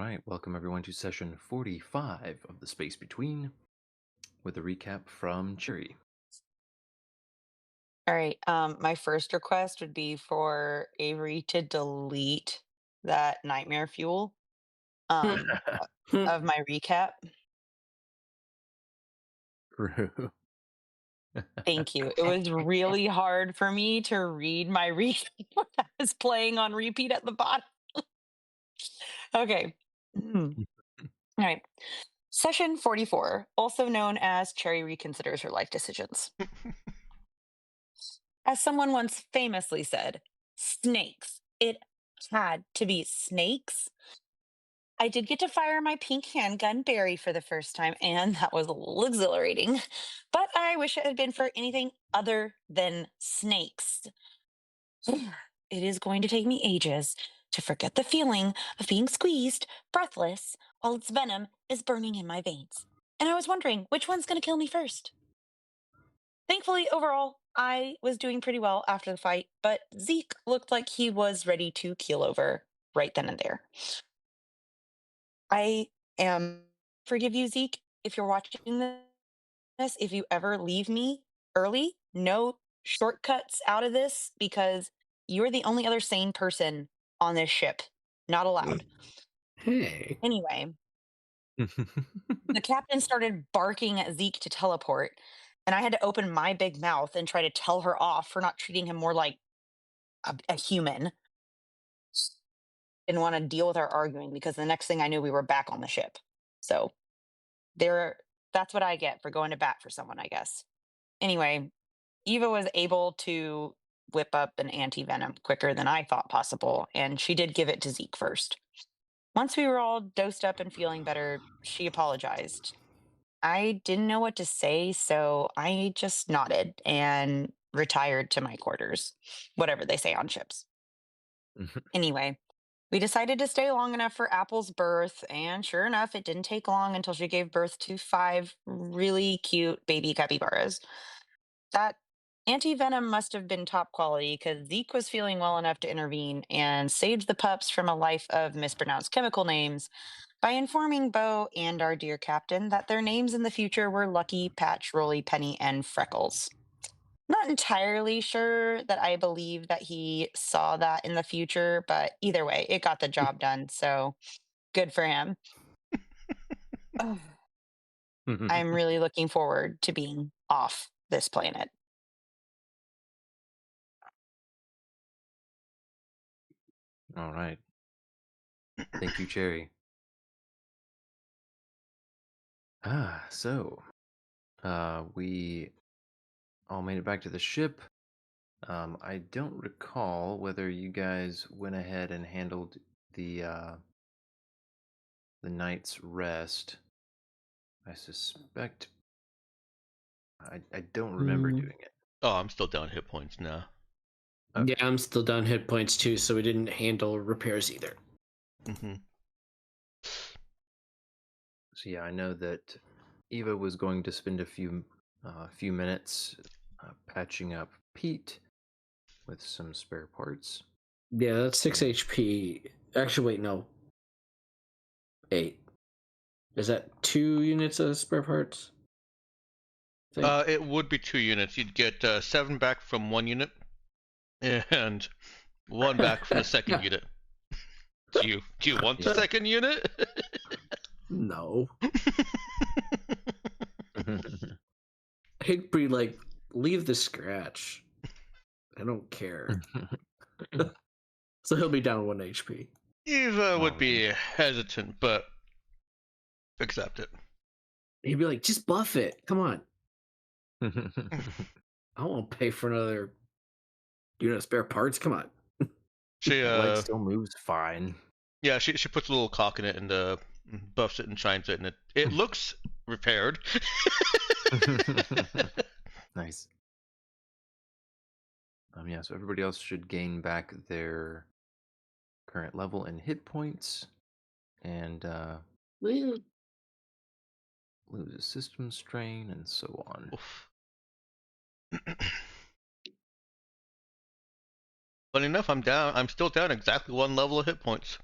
right, welcome everyone to session 45 of The Space Between with a recap from Cherry. All right. My first request would be for Avery to delete that nightmare fuel um of my recap. True. Thank you. It was really hard for me to read my recap when I was playing on repeat at the bottom. Okay. All right. Session 44, also known as Cherry reconsiders her life decisions. As someone once famously said, snakes. It had to be snakes. I did get to fire my pink handgun Barry for the first time, and that was a little exhilarating. But I wish it had been for anything other than snakes. It is going to take me ages to forget the feeling of being squeezed, breathless, while its venom is burning in my veins. And I was wondering which one's going to kill me first. Thankfully, overall, I was doing pretty well after the fight, but Zeke looked like he was ready to keel over right then and there. I am forgive you, Zeke, if you're watching this. If you ever leave me early, no shortcuts out of this because you're the only other sane person on this ship. Not allowed. Hey. Anyway, the captain started barking at Zeke to teleport, and I had to open my big mouth and try to tell her off for not treating him more like a human. Didn't want to deal with our arguing because the next thing I knew, we were back on the ship. So there, that's what I get for going to bat for someone, I guess. Anyway, Eva was able to whip up an anti venom quicker than I thought possible, and she did give it to Zeke first. Once we were all dosed up and feeling better, she apologized. I didn't know what to say, so I just nodded and retired to my quarters, whatever they say on ships. Anyway, we decided to stay long enough for Apple's birth, and sure enough, it didn't take long until she gave birth to five really cute baby capybaras. That anti-venom must have been top quality because Zeke was feeling well enough to intervene and saved the pups from a life of mispronounced chemical names by informing Bo and our dear captain that their names in the future were Lucky, Patch, Rolly, Penny, and Freckles. Not entirely sure that I believe that he saw that in the future, but either way, it got the job done. So good for him. Ugh, I'm really looking forward to being off this planet. All right. Thank you, Cherry. We all made it back to the ship. I don't recall whether you guys went ahead and handled the night's rest. I suspect I don't remember Mm, doing it. Oh, I'm still down hit points now. yeah, Okay. I'm still down hit points too, so we didn't handle repairs either. Mm-hmm. So yeah, I know that Eva was going to spend a few minutes patching up Pete with some spare parts. Yeah, that's 6 And HP. Actually, wait, no. 8. Is that 2 units of spare parts? I think. It would be 2 units. You'd get 7 back from 1 unit, and 1 back from the second unit. Do you want the yeah. second unit? No. Higby, like, leave the scratch. I don't care. So he'll be down 1 HP. Eva would Alright. be hesitant, but accept it. He'd be like, just buff it. Come on. I won't pay for another unit of spare parts. Come on. She The light still moves fine. yeah, she puts a little cock in it and buffs it and shines it, and it looks repaired. Nice. Yeah, so everybody else should gain back their current level and hit points and Well, lose a system strain and so on. Oof. Funny enough, I'm still down exactly 1 level of hit points.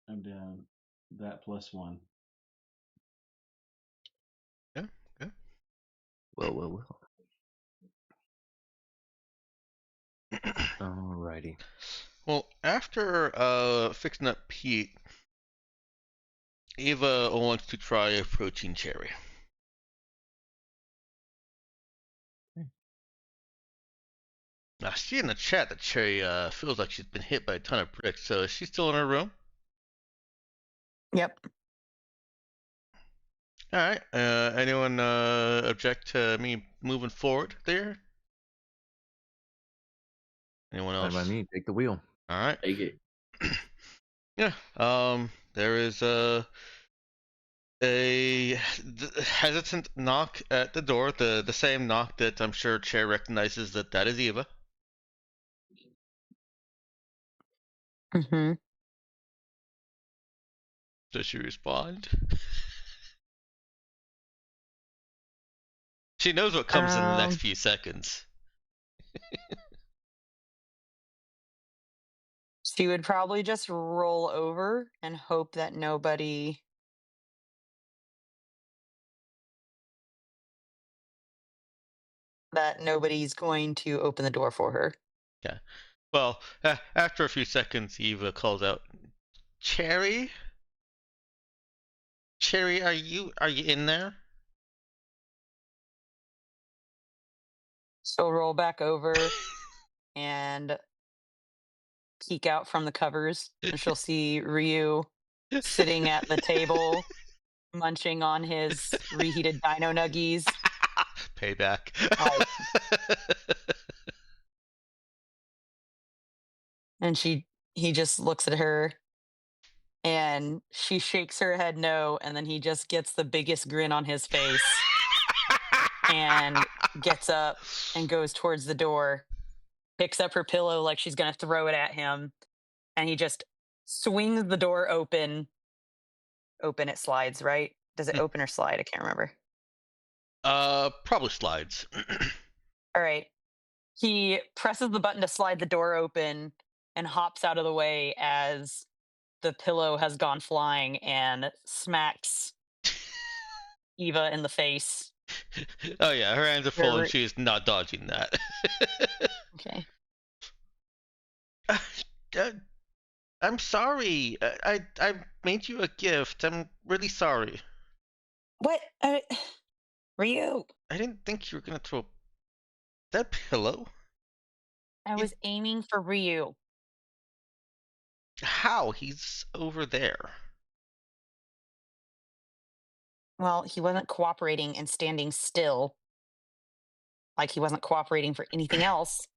I'm down that +1. Yeah. Yeah. Well. Alrighty. Well, after fixing up Pete, Ava wants to try a protein cherry. I see in the chat that Cherry feels like she's been hit by a ton of bricks. So is she still in her room? Yep. All right. Anyone object to me moving forward there? Anyone Fine else? by me. Take the wheel. All right. Take it. Yeah. There is a hesitant knock at the door. The same knock that I'm sure Cherry recognizes that is Eva. Mm-hmm. Does she respond? She knows what comes in the next few seconds. She would probably just roll over and hope that nobody's going to open the door for her. Yeah. Well, after a few seconds, Eva calls out, "Cherry? Cherry, are you in there?" She'll roll back over and peek out from the covers, and she'll see Ryu sitting at the table, munching on his reheated dino nuggies. Payback. And he just looks at her, and she shakes her head no, and then he just gets the biggest grin on his face and gets up and goes towards the door, picks up her pillow like she's gonna throw it at him, and he just swings the door open. Open, it slides, right? Does it open or slide? I can't remember. Probably slides. All right. He presses the button to slide the door open and hops out of the way as the pillow has gone flying and smacks Eva in the face. Oh yeah, her hands are full and she is not dodging that. Okay. I'm sorry. I made you a gift. I'm really sorry. What? Ryu? I didn't think you were gonna throw that pillow. I was aiming for Ryu. How? He's over there. Well, he wasn't cooperating and standing still. Like he wasn't cooperating for anything else.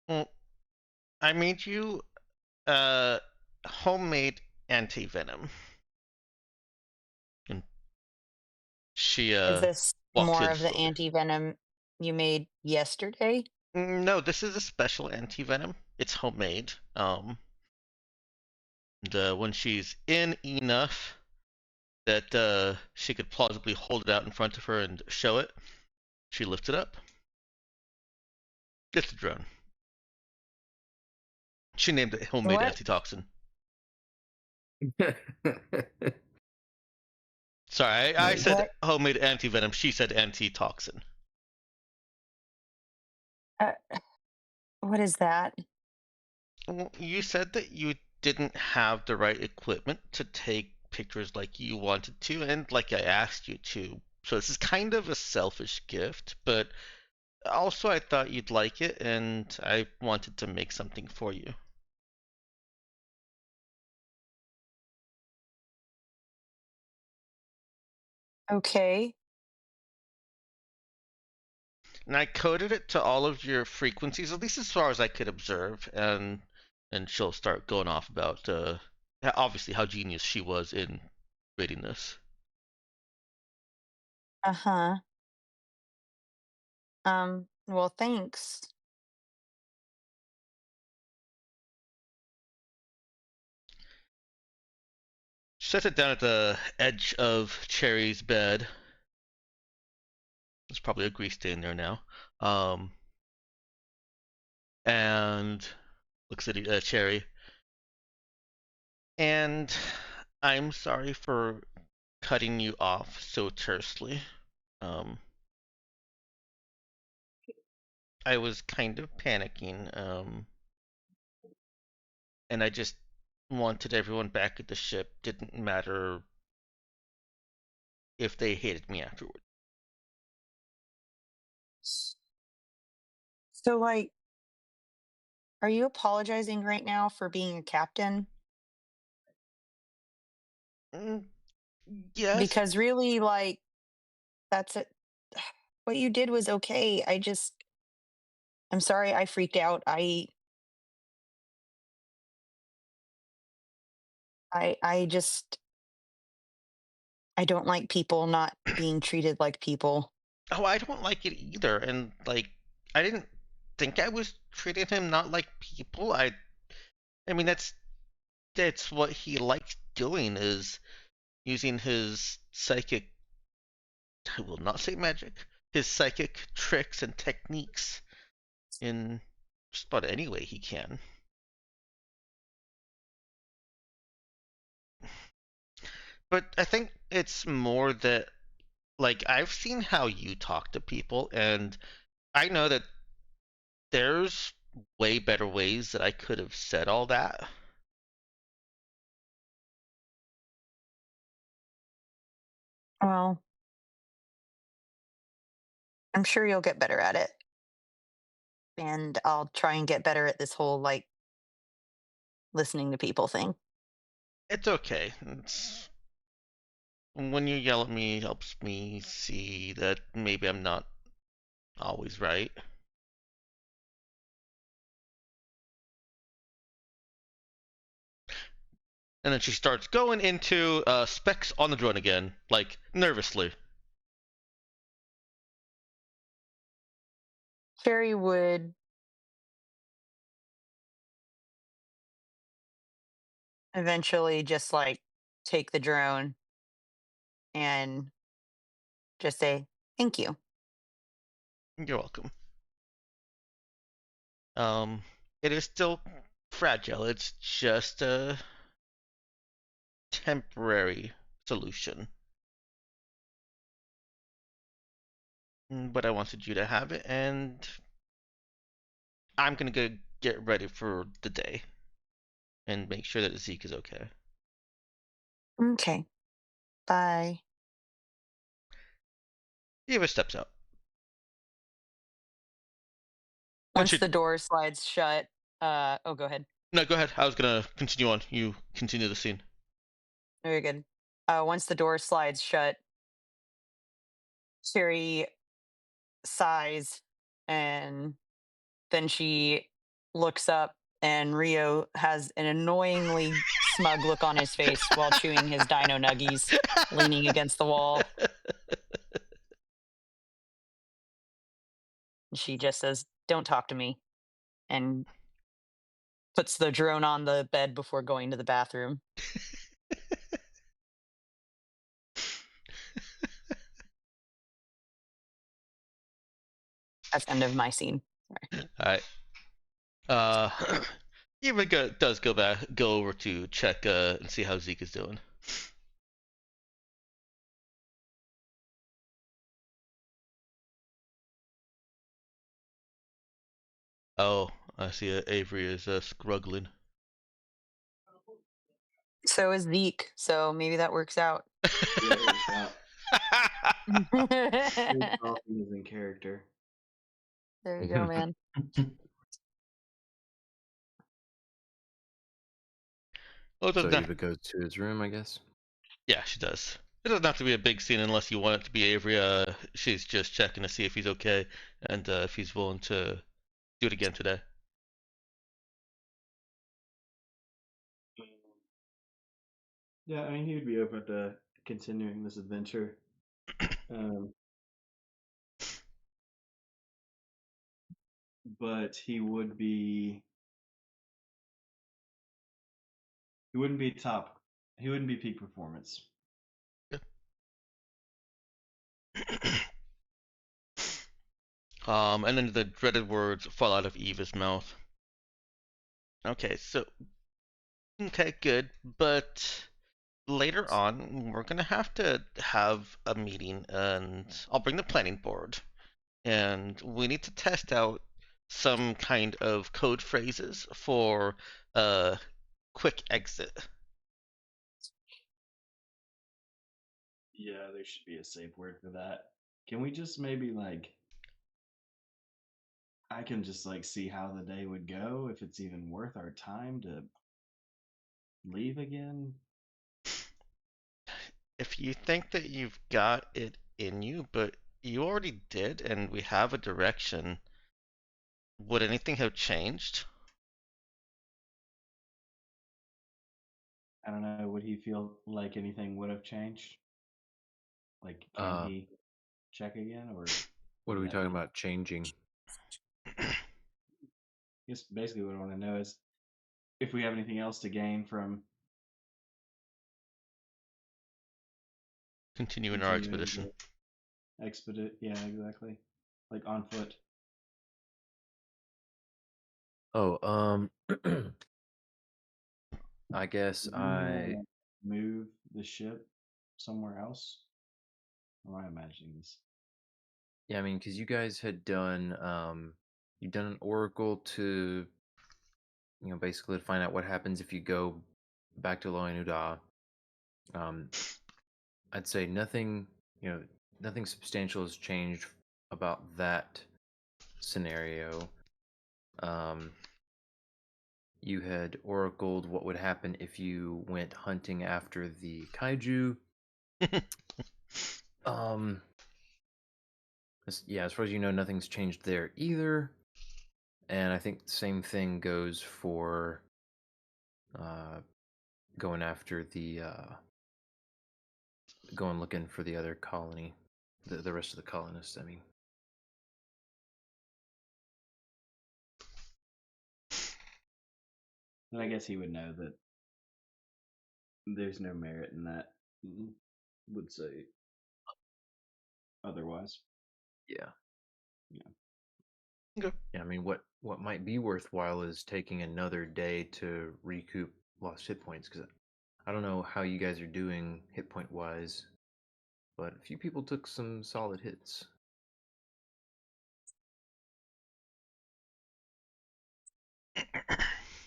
Well, I made you homemade anti-venom. And she Is this walks more in of the slowly. anti-venom you made yesterday? No, this is a special anti-venom. It's homemade. When she's in enough that she could plausibly hold it out in front of her and show it, she lifts it up. It's a drone. She named it homemade What? antitoxin. Sorry, I said What? homemade anti-venom. She said antitoxin. What is that? Well, you said that you didn't have the right equipment to take pictures like you wanted to, and like I asked you to. So this is kind of a selfish gift, but also I thought you'd like it, and I wanted to make something for you. Okay. And I coded it to all of your frequencies, at least as far as I could observe, and she'll start going off about obviously how genius she was in creating this. Uh-huh. Well, thanks. She sets it down at the edge of Cherry's bed. There's probably a grease stain there now. and looks at Cherry. And I'm sorry for cutting you off so tersely. I was kind of panicking, and I just wanted everyone back at the ship. Didn't matter if they hated me afterward. So, like, are you apologizing right now for being a captain? Mm, yes. Because really, like, that's it. What you did was okay. I'm sorry I freaked out. I just, I don't like people not being treated like people. Oh, I don't like it either. And like, I didn't think I was treating him not like people. I mean, that's what he likes doing is using his psychic. I will not say magic. His psychic tricks and techniques in just about any way he can. But I think it's more that, like, I've seen how you talk to people, and I know that there's way better ways that I could have said all that. Well, I'm sure you'll get better at it. And I'll try and get better at this whole, like, listening to people thing. It's okay. When you yell at me, it helps me see that maybe I'm not always right. And then she starts going into specs on the drone again, like nervously. Cherry would eventually just like take the drone and just say, thank you. You're welcome. It is still fragile. It's just a temporary solution. But I wanted you to have it, and I'm gonna go get ready for the day and make sure that Zeke is okay. Okay. Bye. Eva steps out. And Once she, the door slides shut, oh, go ahead. no, go ahead. I was gonna continue on. You continue the scene. Very good. Once the door slides shut, Cherry sighs and then she looks up and Rio has an annoyingly smug look on his face while chewing his dino nuggies, leaning against the wall. She just says, don't talk to me, and puts the drone on the bed before going to the bathroom. That's the end of my scene. Sorry. Alright. Eva does go over to check and see how Zeke is doing. Oh, I see Avery is struggling. So is Zeke, so maybe that works out. Yeah, it works out. There Dolphin is in character. you go, man. Well, it So doesn't have- Eva goes to his room, I guess. yeah, she does. It doesn't have to be a big scene unless you want it to be Avery. She's just checking to see if he's okay and if he's willing to do it again today. Yeah, I mean, he would be open to continuing this adventure. But he wouldn't be top. He wouldn't be peak performance. And then the dreaded words fall out of Eva's mouth. Okay, okay, good, but later on, we're gonna have to have a meeting, and I'll bring the planning board, and we need to test out some kind of code phrases for a quick exit. Yeah, there should be a safe word for that. Can we just maybe like I can just like see how the day would go if it's even worth our time to leave again? If you think that you've got it in you, but you already did, and we have a direction, would anything have changed? I don't know, would he feel like anything would have changed? Like can he check again or What are would we that talking be about changing? I guess basically what I want to know is if we have anything else to gain from Continuing our expedition. Expedite, yeah, exactly. Like on foot. Oh, I guess Do we wanna move the ship somewhere else? Or am I imagining this? yeah, I mean, because you guys had done you've done an oracle to basically to find out what happens if you go back to Loin Uda. I'd say nothing, nothing substantial has changed about that scenario. You had oracled what would happen if you went hunting after the kaiju. Yeah, as far as you know, nothing's changed there either. And I think the same thing goes for going after the going looking for the other colony, the rest of the colonists. I mean, And I guess he would know that there's no merit in that. Would say otherwise. yeah, Yeah. Okay. yeah. I mean, what might be worthwhile is taking another day to recoup lost hit points because I don't know how you guys are doing hit point wise, but a few people took some solid hits.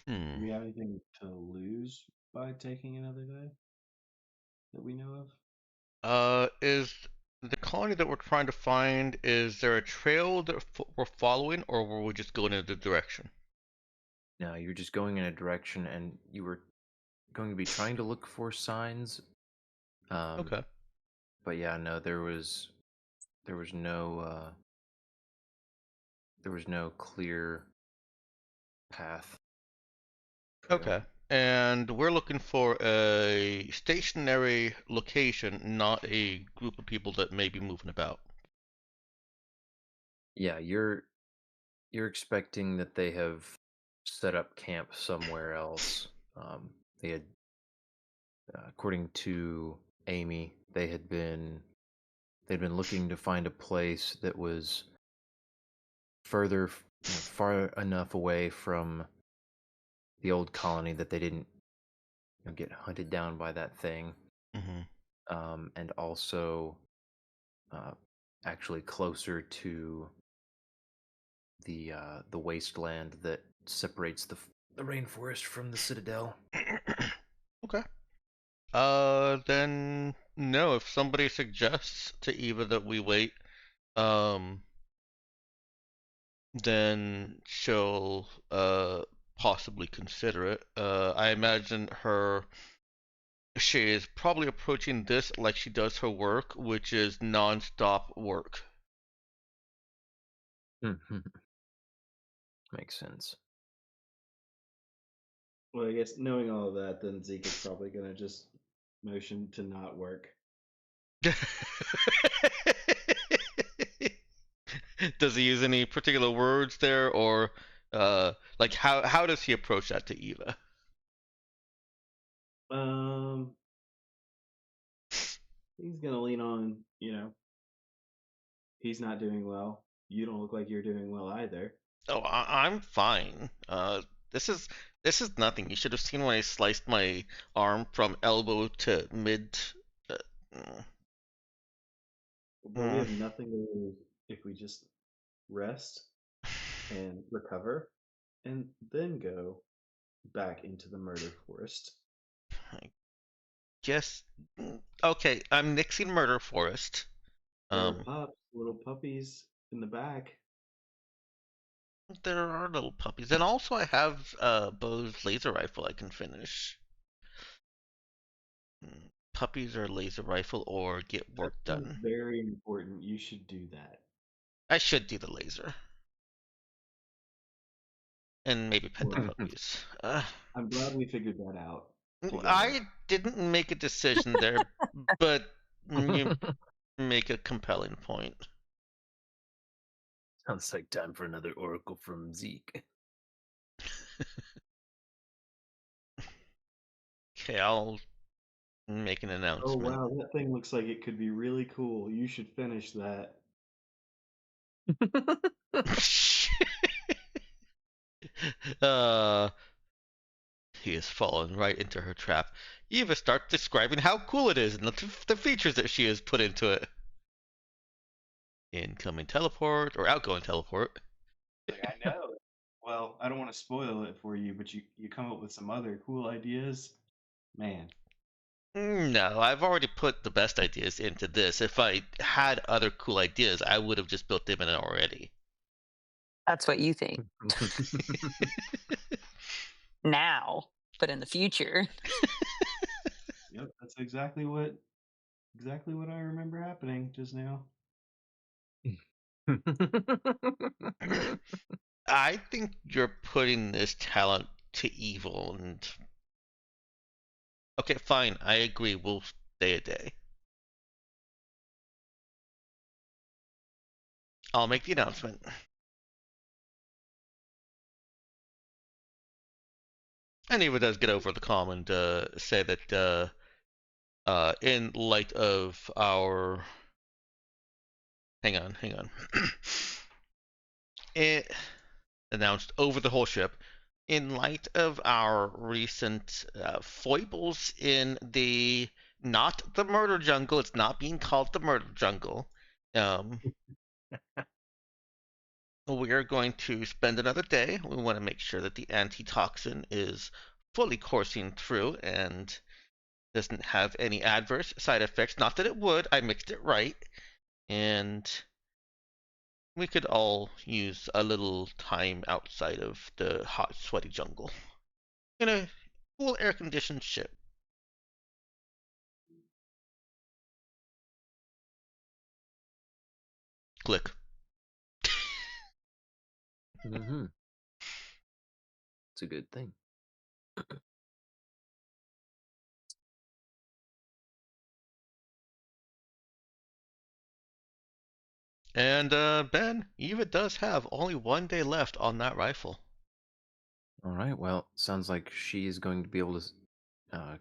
Do we have anything to lose by taking another day that we know of? Is the colony that we're trying to find, is there a trail that we're following, or were we just going in the direction? No, you're just going in a direction, and you were going to be trying to look for signs. Okay. But yeah, no, there was no clear path. trail. Okay. And we're looking for a stationary location, not a group of people that may be moving about. Yeah, you're expecting that they have set up camp somewhere else. They had, according to Amy, they'd been looking to find a place that was far enough away from the old colony that they didn't get hunted down by that thing, and also actually closer to the wasteland that separates the rainforest from the citadel. Okay. Then no. If somebody suggests to Eva that we wait, then she'll possibly consider it. I imagine she is probably approaching this like she does her work, which is non-stop work. Makes sense. Well, I guess knowing all of that, then Zeke is probably gonna just motion to not work. Does he use any particular words there, or like how does he approach that to Eva? He's gonna lean on, he's not doing well. you don't look like you're doing well either. Oh, I'm fine. This is nothing. You should have seen when I sliced my arm from elbow to mid. Uh, mm, But we mm. have nothing to lose if we just rest and recover and then go back into the murder forest. Guess. Okay, I'm nixing Murder Forest. There are pups, little puppies in the back. There are little puppies, and also I have Bo's laser rifle I can finish. Puppies or laser rifle or get work That's done. very important. You should do that. I should do the laser. And maybe pet the Well, puppies. I'm glad we figured that out together. I didn't make a decision there, but you make a compelling point. Sounds like time for another oracle from Zeke. Okay, I'll make an Oh announcement. wow, that thing looks like it could be really cool. You should finish that. uh, he has fallen right into her trap. Eva starts describing how cool it is and the features that she has put into it. Incoming teleport or outgoing teleport. I know. Well, I don't want to spoil it for you, but you come up with some other cool ideas. Man, No, I've already put the best ideas into this. If I had other cool ideas, I would have just built them in it already. That's what you think now, but in the future. yep, that's exactly what I remember happening just now. I think you're putting this talent to evil and okay, fine, I agree, we'll stay a day. I'll make the announcement. And Eva does get over the calm and say that in light of our hang on. It announced over the whole ship in light of our recent foibles in the not the murder jungle. It's not being called the murder jungle. We are going to spend another day. We want to make sure that the antitoxin is fully coursing through and doesn't have any adverse side effects. Not that it would. I mixed it right. And we could all use a little time outside of the hot, sweaty jungle in a cool, air-conditioned ship. Click. Mm-hmm. It's a good thing. And Ben, Eva does have only 1 day left on that rifle. All right. Well, sounds like she is going to be able to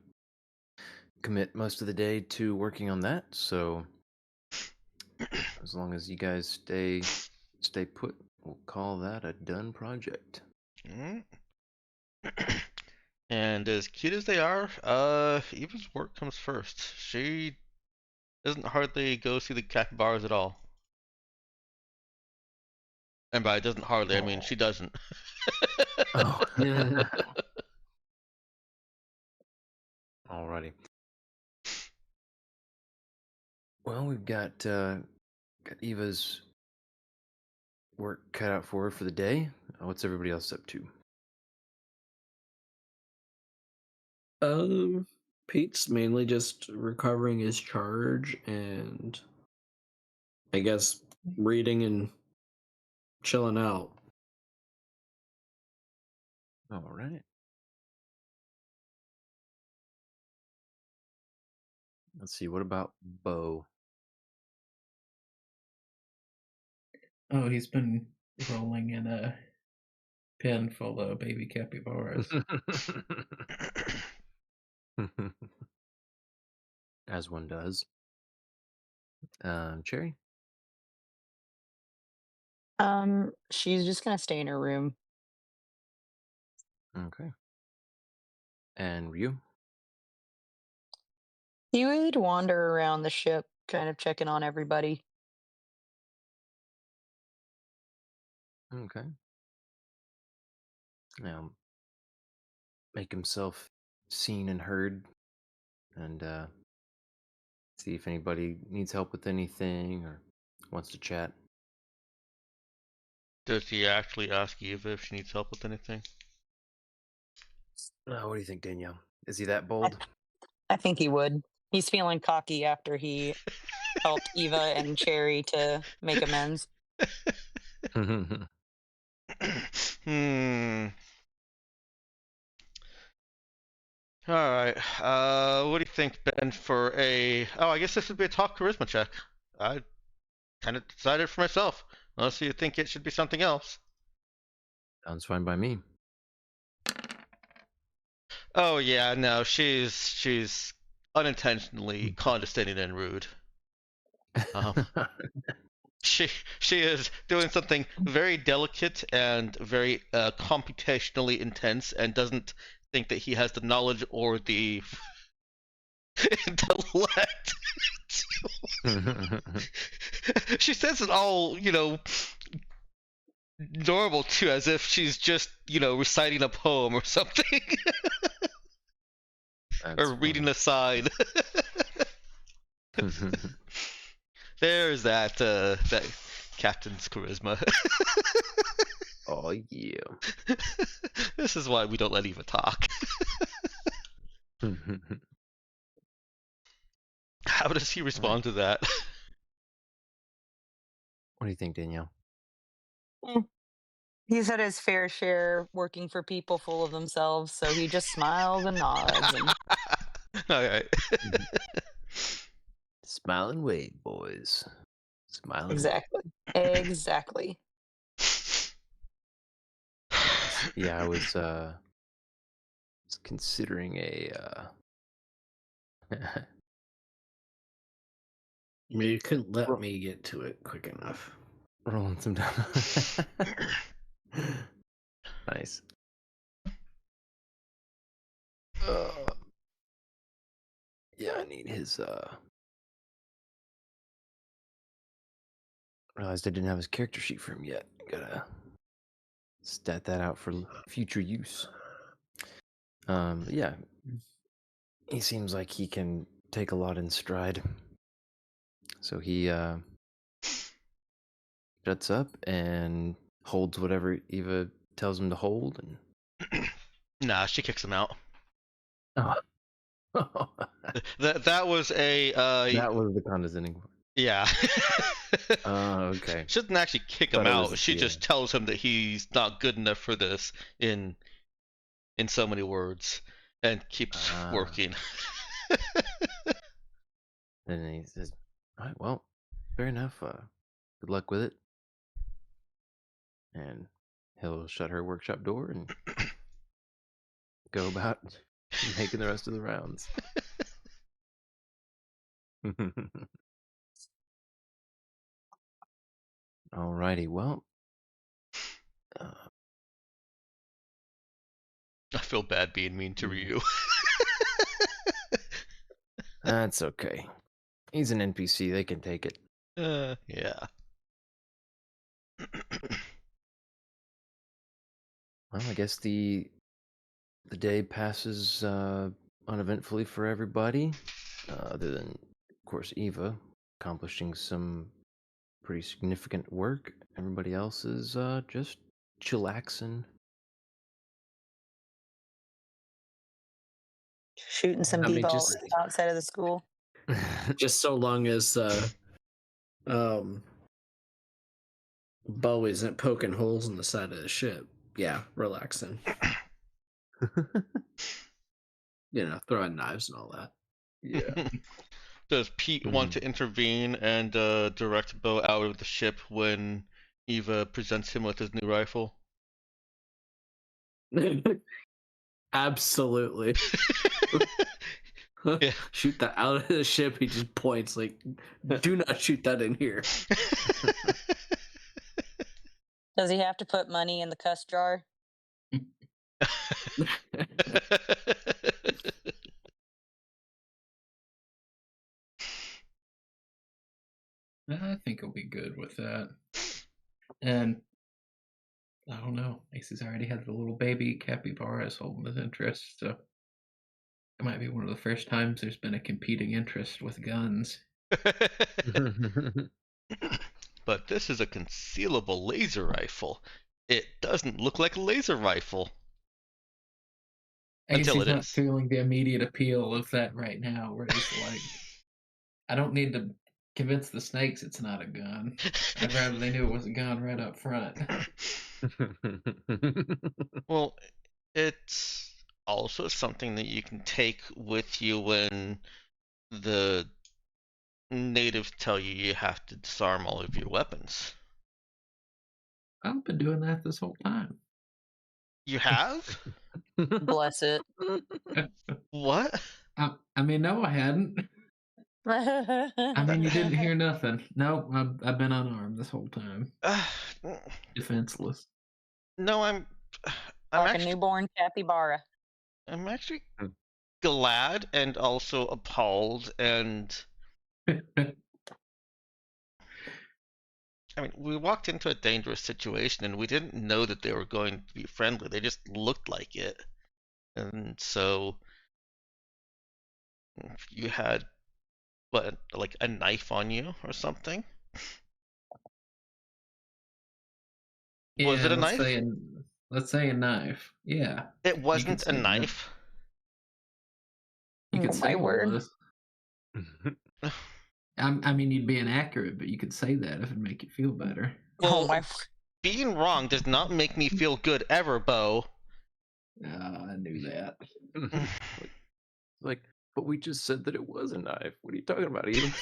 commit most of the day to working on that. So as long as you guys stay put, we'll call that a done project. And as cute as they are, Eva's work comes first. She doesn't hardly go see the capybaras at all. And by doesn't hardly, I mean she doesn't. Oh. Alrighty. Well, we've got Eva's work cut out for her for the day. What's everybody else up to? Pete's mainly just recovering his charge and I guess reading and chilling out. All right. Let's see. What about Bo? Oh, he's been rolling in a pen full of baby capybaras. As one does. Cherry? She's just gonna stay in her room. Okay. And Ryu? He would wander around the ship, kind of checking on everybody. Okay. Now, make himself seen and heard, and see if anybody needs help with anything or wants to chat. Does he actually ask Eva if she needs help with anything? What do you think, Danielle? Is he that bold? I think he would. He's feeling cocky after he helped Eva and Cherry to make amends. All right. What do you think, Ben? For a I guess this would be a talk charisma check. I kind of decided for myself. Unless you think it should be something else. Sounds fine by me. Oh yeah, no, she's unintentionally condescending and rude. She is doing something very delicate and very computationally intense, and doesn't think that he has the knowledge or the intellect. She says it all, normal too, as if she's just, reciting a poem or something. Or reading a sign. There's that captain's charisma. Oh yeah. This is why we don't let Eva talk. How does he respond to that? What do you think, Danielle? He's had his fair share working for people full of themselves, so he just smiles and nods. And... All right. Smile and wave, boys. Smile and exactly. Exactly. Yeah, I was considering a You couldn't let me get to it quick enough. rolling some down. Nice. Yeah, I need his realized I didn't have his character sheet for him yet. Gotta stat that out for future use. Yeah. He seems like he can take a lot in stride. So he shuts up and holds whatever Eva tells him to hold, and Nah, she kicks him out. oh. That was a That was the condescending one. Yeah. Okay. She doesn't actually kick him out. She just tells him that he's not good enough for this in so many words, and keeps working. Then he says, "All right, well, fair enough. Good luck with it." And he'll shut her workshop door and go about making the rest of the rounds. Alrighty, well. I feel bad being mean to Ryu. That's okay. He's an NPC. They can take it. Yeah. Well, I guess the day passes uneventfully for everybody, other than, of course, Eva accomplishing some pretty significant work. Everybody else is just chillaxing. Shooting some b-balls outside of the school. Just so long as Bo isn't poking holes in the side of the ship. Yeah, relaxing. Throwing knives and all that. Yeah. Does Pete want to intervene and direct Bo out of the ship when Eva presents him with his new rifle? Absolutely. Yeah. Shoot that out of the ship. He just points like, do not shoot that in here. Does he have to put money in the cuss jar? I think he'll be good with that. And I don't know. Ace's already had the little baby capybaras holding his interest, so it might be one of the first times there's been a competing interest with guns. But this is a concealable laser rifle. It doesn't look like a laser rifle. Until Ace's it not is. feeling the immediate appeal of that right now, where he's like, I don't need to convince the snakes it's not a gun. I'd rather they knew it was a gun right up front. Well, it's also something that you can take with you when the natives tell you have to disarm all of your weapons. I've been doing that this whole time. You have? Bless it. What? I mean, no, I hadn't. I mean, you didn't hear nothing. No, I've been unarmed this whole time, defenseless. No, I'm Like a actually newborn capybara. I'm actually glad and also appalled, and I mean, we walked into a dangerous situation and we didn't know that they were going to be friendly. They just looked like it. And so if you had what, like a knife on you or something? Was it a let's knife? let's say a knife. Yeah, It wasn't a say that. knife. You could Oh, say my it word. was. I mean, you'd be inaccurate, but you could say that if it'd make you feel better. Oh Well, my. being wrong does not make me feel good ever, Bo. I knew that. Like, but we just said that it was a knife. What are you talking about, Ethan?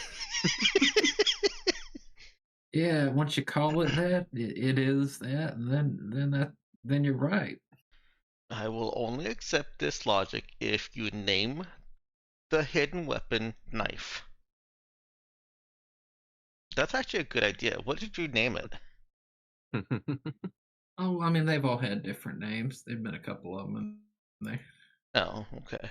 Yeah, once you call it that, it is that, and then you're right. I will only accept this logic if you name the hidden weapon knife. That's actually a good idea. What did you name it? Oh, I mean, they've all had different names. There've been a couple of them. They Oh, okay.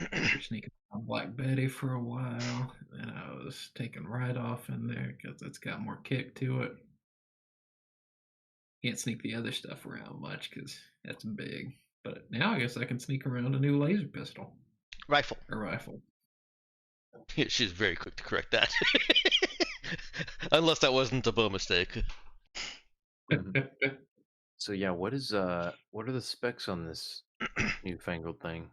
were sneaking on Black Betty for a while, and I was taking right off in there because it's got more kick to it. Can't sneak the other stuff around much because that's big. But now I guess I can sneak around a new laser pistol Rifle. or rifle. She's very quick to correct that. Unless that wasn't a Bo mistake. So yeah, what are the specs on this newfangled thing?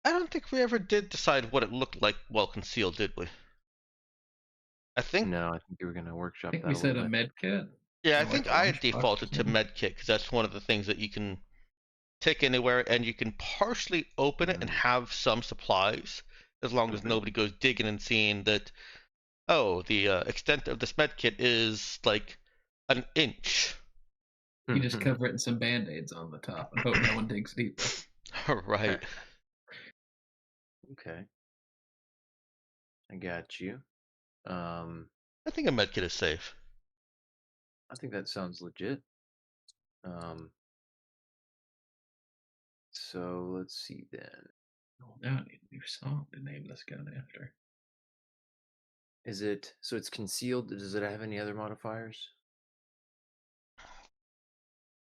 I don't think we ever did decide what it looked like while concealed, did we? I think. No, I think you were gonna workshop I think that we a said little a bit. med kit. Yeah, I Or think like a I had lunchbox or defaulted to something. medkit because that's one of the things that you can take anywhere, and you can partially open it and have some supplies as long as nobody goes digging and seeing that. Oh, the extent of this medkit is like an inch. You just cover it in some band-aids on the top and hope no one digs deeper. Right. Okay. I got you. I think a medkit is safe. I think that sounds legit. So let's see then. Oh, now I need a new song to name this gun after. Is it so it's concealed? Does it have any other modifiers?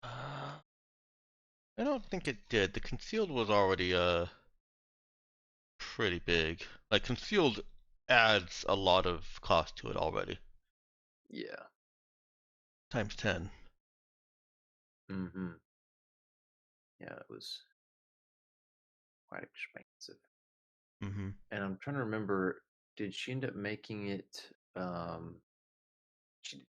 I don't think it did. The concealed was already pretty big. Like concealed adds a lot of cost to it already. Yeah. Times 10. Mm-hmm. Yeah, it was quite expensive. Mm-hmm. And I'm trying to remember, did she end up making it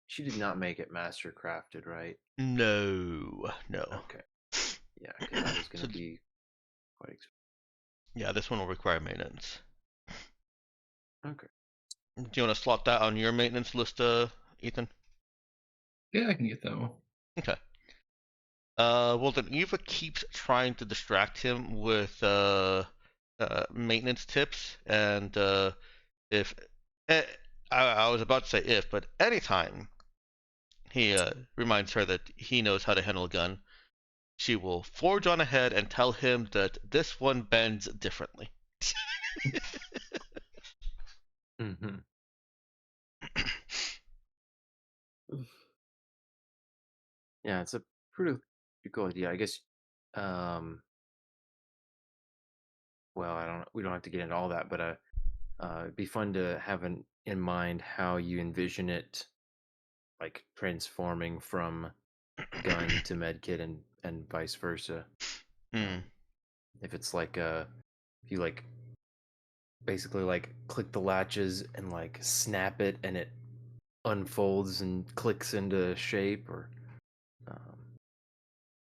she did not make it master crafted, right? No. Okay. Yeah, because that was gonna be quite expensive. Yeah, this one will require maintenance. Okay. Do you want to slot that on your maintenance list, Ethan? Yeah, I can get that one. Okay. Well then Eva keeps trying to distract him with maintenance tips, and if I was about to say if, but anytime he reminds her that he knows how to handle a gun, she will forge on ahead and tell him that this one bends differently. Mm-hmm. Yeah, it's a pretty cool idea. I guess. Well, I don't. We don't have to get into all that, but it'd be fun to have in mind how you envision it, like transforming from gun to medkit and vice versa. Hmm. If it's like if you like basically like click the latches and like snap it and it unfolds and clicks into shape, or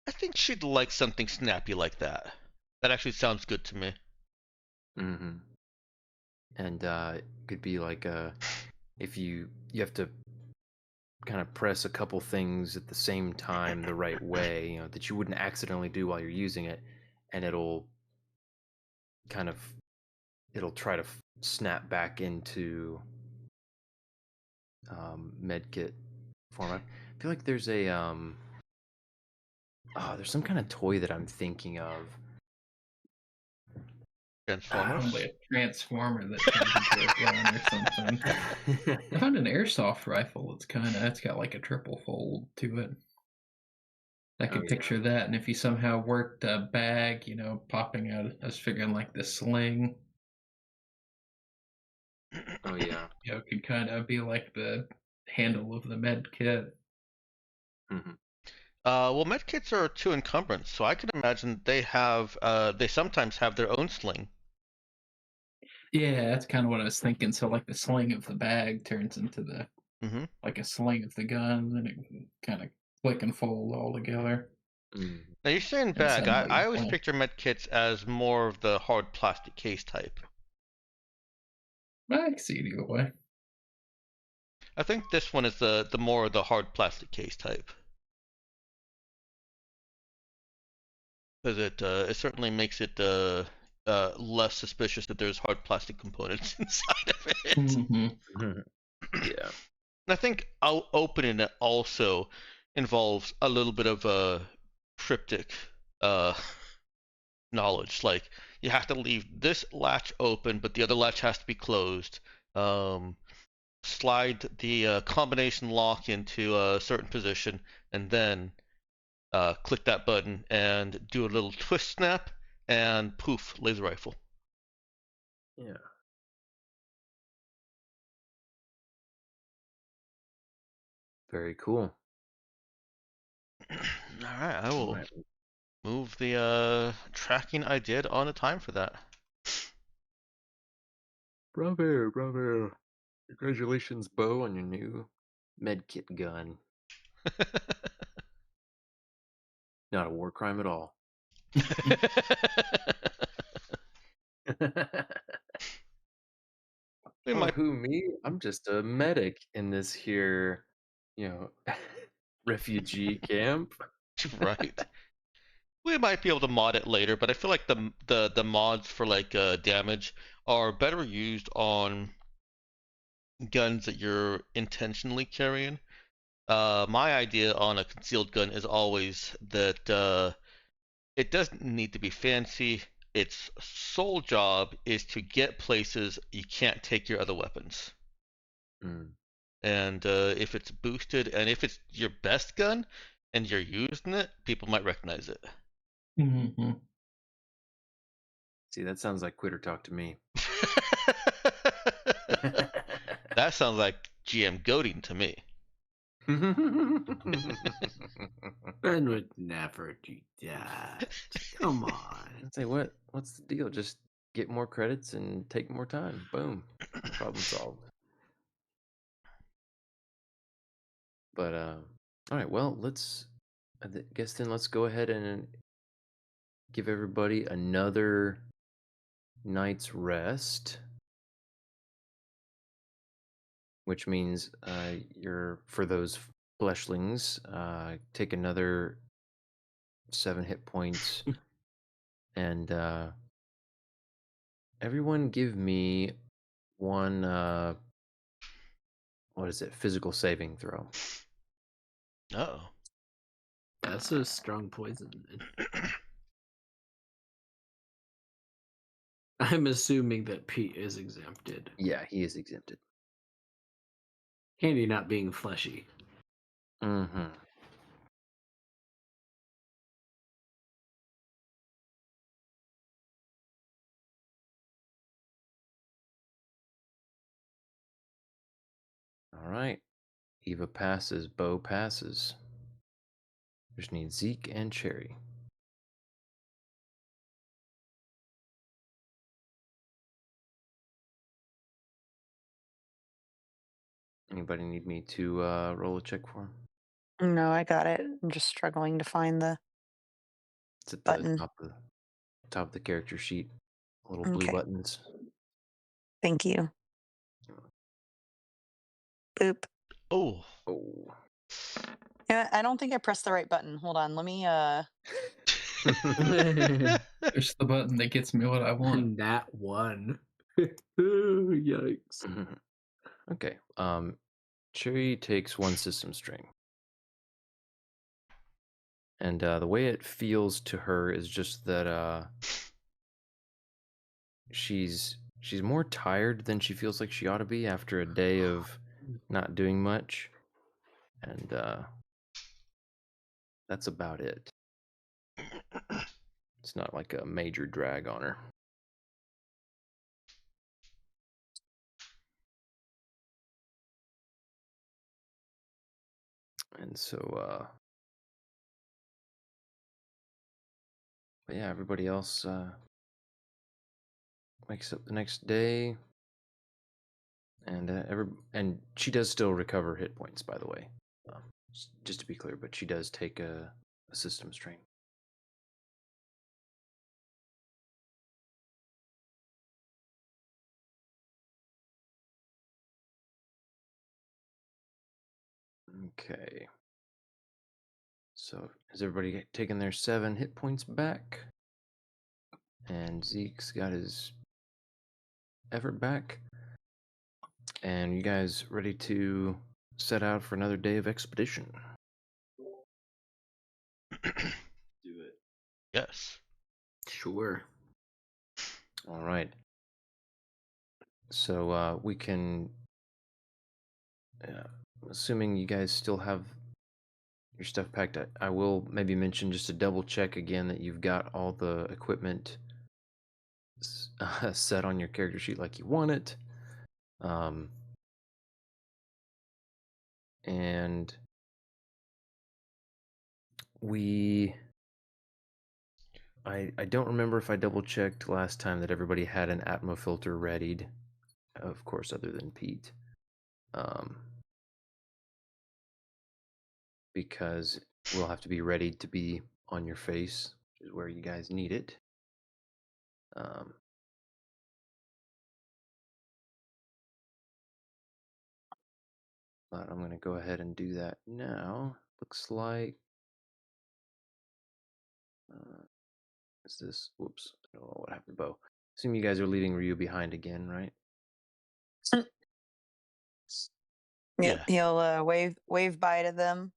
I think she'd like something snappy like that. That actually sounds good to me. mm-hmm. And it could be like if you have to kind of press a couple things at the same time the right way, you know, that you wouldn't accidentally do while you're using it, and it'll kind of try to snap back into medkit format. I feel like there's a there's some kind of toy that I'm thinking of. Transformers. Probably a transformer that turns into a gun or something. I found an airsoft rifle. It's got like a triple fold to it. I could yeah. picture that, and if you somehow worked a bag, popping out, I was figuring like the sling. Oh yeah. It could kind of be like the handle of the med kit. Mm-hmm. Well, medkits are too encumbrance, so I can imagine they sometimes have their own sling. Yeah, that's kind of what I was thinking. So like the sling of the bag turns into the Mm-hmm. like a sling of the gun, and it can kind of click and fold all together. Mm. Now you're saying And bag. suddenly, I always picture medkits as more of the hard plastic case type. I can see it either way. I think this one is the more of the hard plastic case type. Because it certainly makes it less suspicious that there's hard plastic components inside of it. Mm-hmm. Yeah. And I think opening it also involves a little bit of cryptic knowledge. Like you have to leave this latch open, but the other latch has to be closed. Slide the combination lock into a certain position, and then click that button and do a little twist snap, and poof, laser rifle. Yeah. Very cool. All right, I will Right. move the tracking I did on a time for that. Bravo, bravo. Congratulations, Bo, on your new medkit gun. Not a war crime at all. We Oh, might who, me? I'm just a medic in this here, refugee camp. right. We might be able to mod it later, but I feel like the mods for like damage are better used on guns that you're intentionally carrying. My idea on a concealed gun is always that it doesn't need to be fancy. Its sole job is to get places you can't take your other weapons. Mm. And if it's boosted and if it's your best gun and you're using it, people might recognize it. Mm-hmm. See, that sounds like quitter talk to me. That sounds like GM goading to me. Ben would never do that. Come on. Say what's the deal? Just get more credits and take more time. Boom. Problem solved. But all right, well, guess then let's go ahead and give everybody another night's rest, which means you're, for those fleshlings, take another 7 hit points, and everyone give me one what is it? Physical saving throw. Oh. That's a strong poison. I'm assuming that Pete is exempted. Yeah, he is exempted. Candy not being fleshy. Mm-hmm. All right. Eva passes. Bo passes. Just need Zeke and Cherry. Anybody need me to roll a check for him? No, I got it. I'm just struggling to find the It's at the button. top of the character sheet. Little blue Okay. buttons. Thank you. Boop. Oh. Oh. Yeah, I don't think I pressed the right button. Hold on. Let me Push the button that gets me what I want. That one. Yikes. Okay. Cherry takes 1 system strain. And the way it feels to her is just that she's more tired than she feels like she ought to be after a day of not doing much. And that's about it. It's not like a major drag on her. And so but yeah, everybody else wakes up the next day, and and she does still recover hit points, by the way, just to be clear. But she does take a system strain. Okay. So has everybody taken their 7 hit points back? And Zeke's got his effort back. And you guys ready to set out for another day of expedition? Do it. Yes. Sure. All right. So we can, assuming you guys still have your stuff packed, I will maybe mention just to double check again that you've got all the equipment set on your character sheet like you want it. And I don't remember if I double checked last time that everybody had an Atmo filter readied, of course, other than Pete. Because we'll have to be ready to be on your face, which is where you guys need it. But I'm going to go ahead and do that now. Looks like is this? Whoops! I don't know what happened to Bo. Assume you guys are leaving Ryu behind again, right? Yep. Yeah. He'll wave bye to them,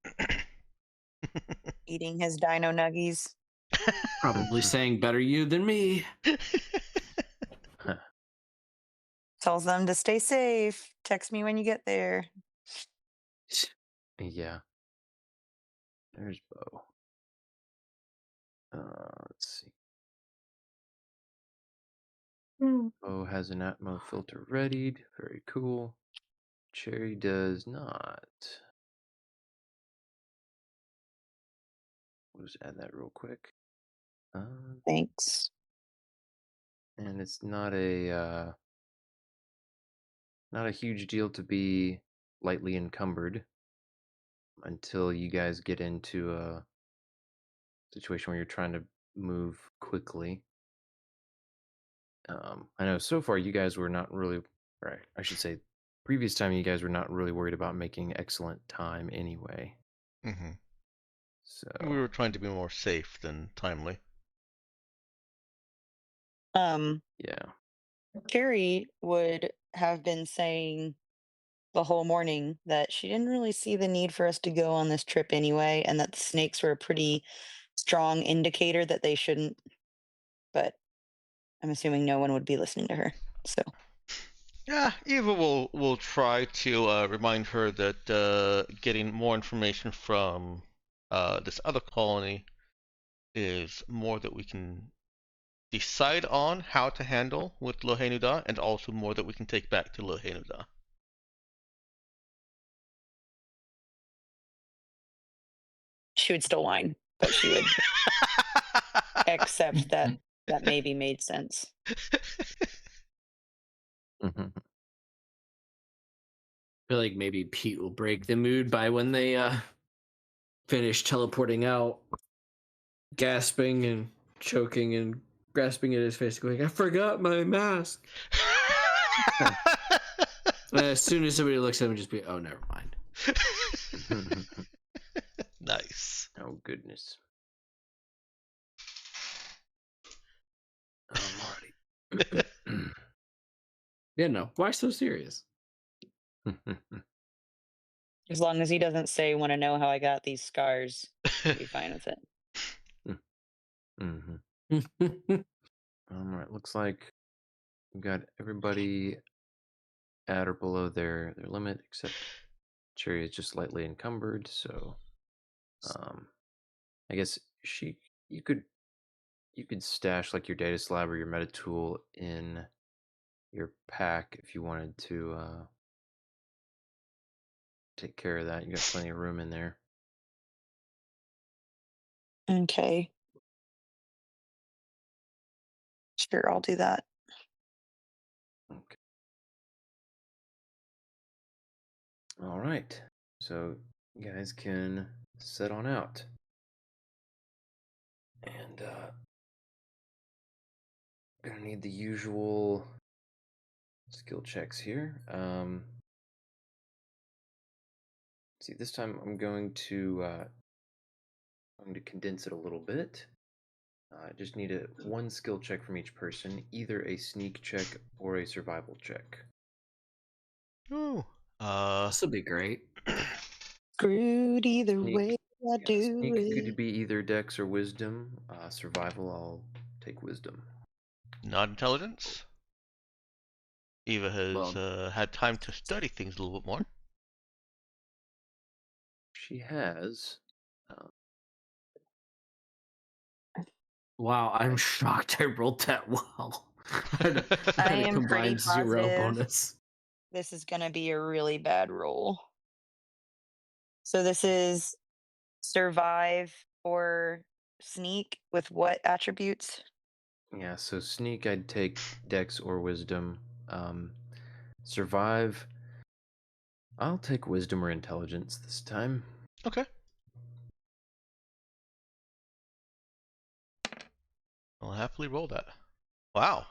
eating his dino nuggies. Probably saying better you than me. Tells them to stay safe. Text me when you get there. Yeah. There's Bo. Let's see. Bo has an Atmo filter readied. Very cool. Cherry does not. We'll just add that real quick. Thanks. And it's not a huge deal to be lightly encumbered until you guys get into a situation where you're trying to move quickly. I know so far you guys were not really, right? I should say, previous time you guys were not really worried about making excellent time anyway. Mm-hmm. So We were trying to be more safe than timely. yeah. Carrie would have been saying the whole morning that she didn't really see the need for us to go on this trip anyway, and that the snakes were a pretty strong indicator that they shouldn't. But I'm assuming no one would be listening to her. So Yeah, Eva will try to remind her that getting more information from this other colony is more that we can decide on how to handle with Lohenuda, and also more that we can take back to Lohenuda. she would still whine, but she would accept that that maybe made sense. Mhm. I feel like maybe Pete will break the mood by when they finish teleporting out, gasping and choking and grasping at his face, going, "I forgot my mask." As soon as somebody looks at him, just be, "Oh, never mind." Nice. Oh goodness. Alrighty. Yeah, no. Why so serious? As long as he doesn't say, "Want to know how I got these scars," I'll be fine with it. Alright, looks like we've got everybody at or below their limit, except Cherry is just slightly encumbered, so I guess you could stash like your data slab or your meta tool in your pack if you wanted to take care of that. You got plenty of room in there. Okay. Sure, I'll do that. Okay. All right. So you guys can set on out. And gonna need the usual skill checks here. See, this time I'm going to condense it a little bit. I just need one skill check from each person, either a sneak check or a survival check. Ooh. This will be great. Screwed either Sneak, way I yeah, do sneak could it. be either dex or wisdom. Survival, I'll take wisdom. Not intelligence. Eva has Well, had time to study things a little bit more. She has. wow, I'm shocked I rolled that well. I had I a am pretty combined 0 positive bonus. this is going to be a really bad roll. So this is survive or sneak with what attributes? Yeah, so sneak, I'd take dex or wisdom. Survive, I'll take wisdom or intelligence this time. Okay. I'll happily roll that. Wow.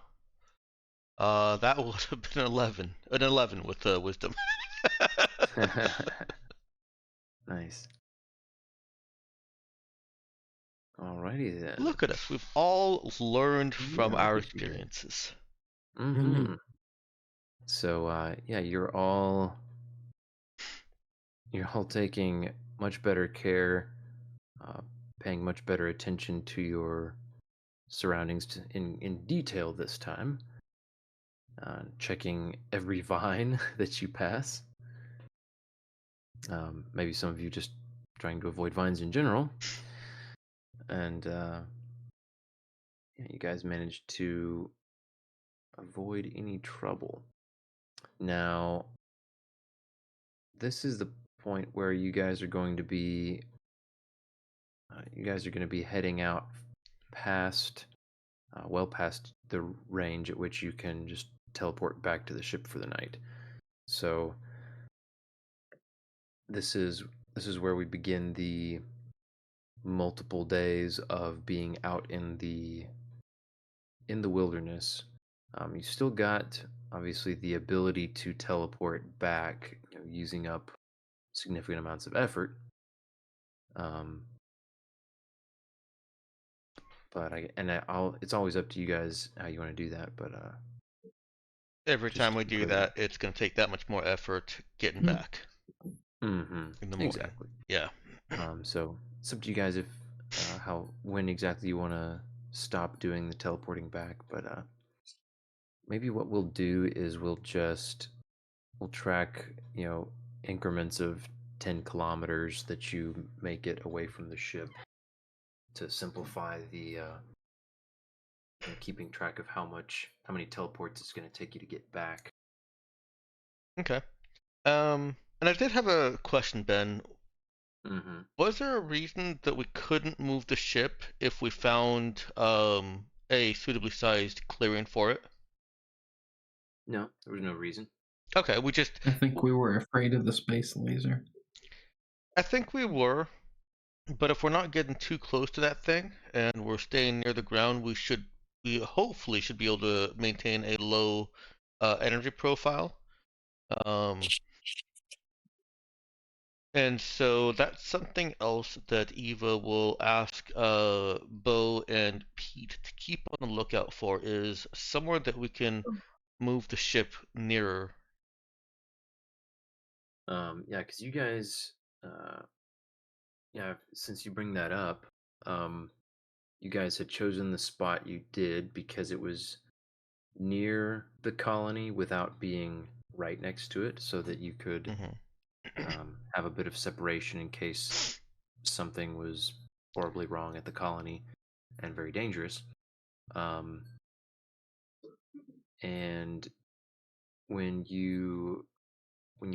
That would have been 11. An 11 with wisdom. Nice. Alrighty then. Look at us. We've all learned from Yeah, our look at you. experiences. Mm-hmm. So yeah, you're all taking much better care, paying much better attention to your surroundings in detail this time. Checking every vine that you pass. Maybe some of you just trying to avoid vines in general. And yeah, you guys managed to avoid any trouble. Now, this is the point where you guys are going to be heading out past well past the range at which you can just teleport back to the ship for the night. So this is where we begin the multiple days of being out in the wilderness. You still got obviously the ability to teleport back, using up significant amounts of effort. But it's always up to you guys how you want to do that. But Every Just time we do go- that, it's going to take that much more effort getting Hmm. back Mhm. in the morning. Exactly. Yeah. So it's up to you guys if when exactly you want to stop doing the teleporting back. But maybe what we'll do is we'll track increments of 10 kilometers that you make it away from the ship to simplify the keeping track of how many teleports it's going to take you to get back. Okay. And I did have a question, Ben. Mm-hmm. Was there a reason that we couldn't move the ship if we found a suitably sized clearing for it? No, there was no reason. Okay, we just I think we were afraid of the space laser. I think we were, but if we're not getting too close to that thing and we're staying near the ground, we hopefully should be able to maintain a low energy profile. And so that's something else that Eva will ask Bo and Pete to keep on the lookout for, is somewhere that we can move the ship nearer. Yeah, because you guys, since you bring that up, you guys had chosen the spot you did because it was near the colony without being right next to it, so that you could have a bit of separation in case something was horribly wrong at the colony and very dangerous. And when you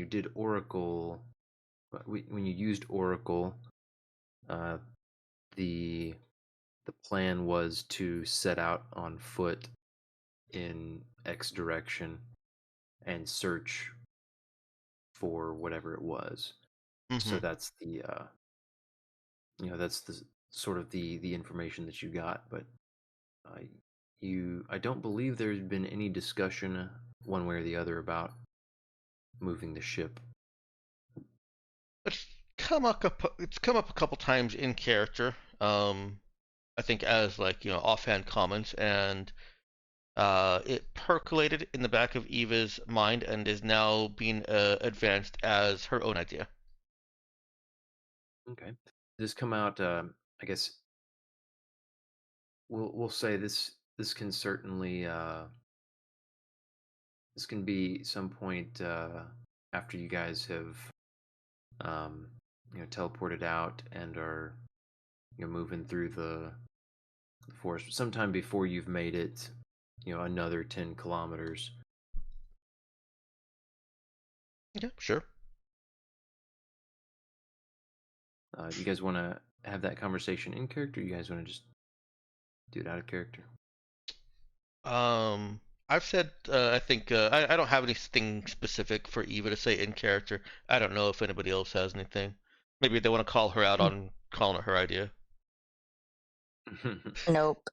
did Oracle, when you used Oracle, the plan was to set out on foot in X direction and search for whatever it was. So that's the that's the sort of the information that you got. But I don't believe there's been any discussion one way or the other about moving the ship. It's come up a couple times in character. I think as offhand comments, and it percolated in the back of Eva's mind and is now being advanced as her own idea. Okay. This come out, I guess we'll say this can certainly this can be some point after you guys have teleported out and are moving through the forest, sometime before you've made it another 10 kilometers. Yeah, sure. You guys want to have that conversation in character, or you guys want to just do it out of character? I've said I think I don't have anything specific for Eva to say in character. I don't know if anybody else has anything. Maybe they want to call her out on calling it her idea. Nope.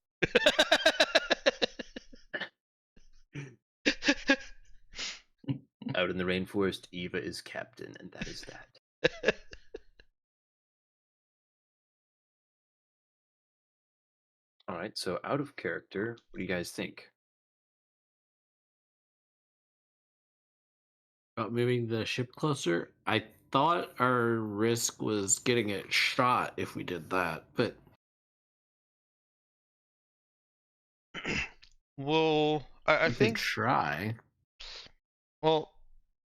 Out in the rainforest, Eva is captain, and that is that. All right, so out of character, what do you guys think? About moving the ship closer, I thought our risk was getting it shot if we did that, but Well, I we could think try. well,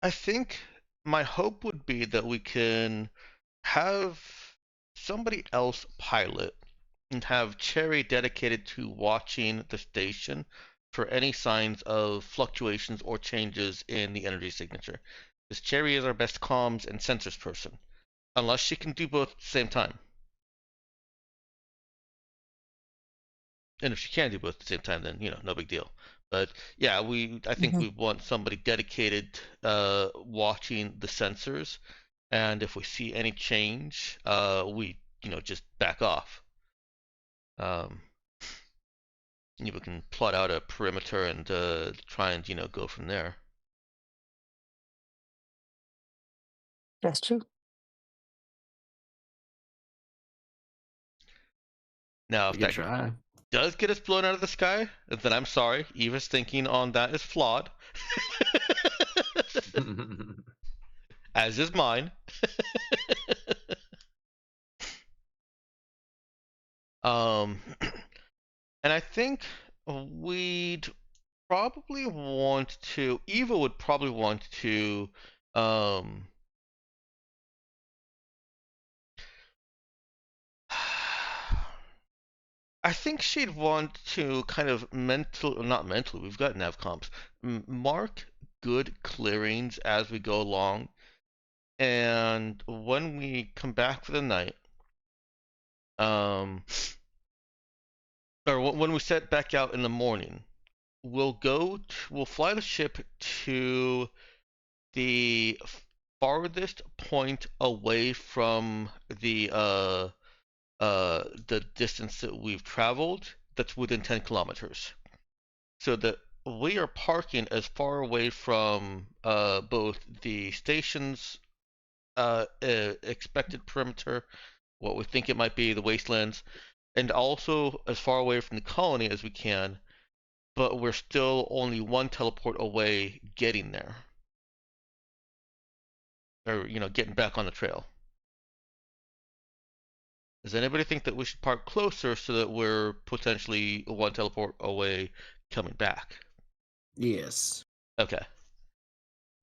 I think my hope would be that we can have somebody else pilot and have Cherry dedicated to watching the station for any signs of fluctuations or changes in the energy signature. Because Cherry is our best comms and sensors person, unless she can do both at the same time. And if she can do both at the same time, then no big deal. But yeah, I think we want somebody dedicated watching the sensors, and if we see any change, we just back off. We can plot out a perimeter and try and go from there. That's true. Now, We could try. does get us blown out of the sky, then I'm sorry. Eva's thinking on that is flawed. As is mine. um, and I think we'd probably want to. Eva would probably want to. I think she'd want to kind of not mentally, we've got nav comps, mark good clearings as we go along. And when we come back for the night, or when we set back out in the morning, we'll fly the ship to the farthest point away from the distance that we've traveled that's within 10 kilometers. So that we are parking as far away from both the station's expected perimeter, what we think it might be, the wastelands, and also as far away from the colony as we can, but we're still only one teleport away getting there. Or, getting back on the trail. Does anybody think that we should park closer so that we're potentially one teleport away coming back? Yes. Okay.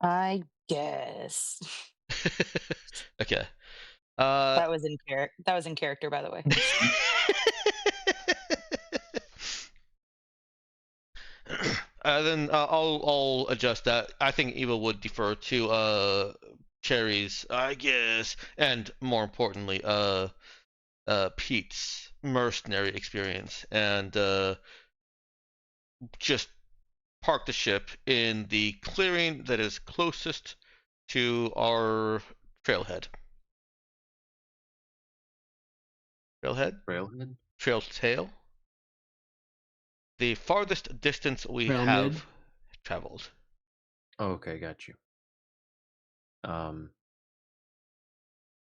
I guess. Okay. That was in character, by the way. Then I'll adjust that. I think Eva would defer to Cherry's, I guess, and more importantly, Pete's mercenary experience, and just park the ship in the clearing that is closest to our trailhead. Trailhead? Railhead? Trail tail? The farthest distance we Trail have mid. traveled. Oh, okay, got you. All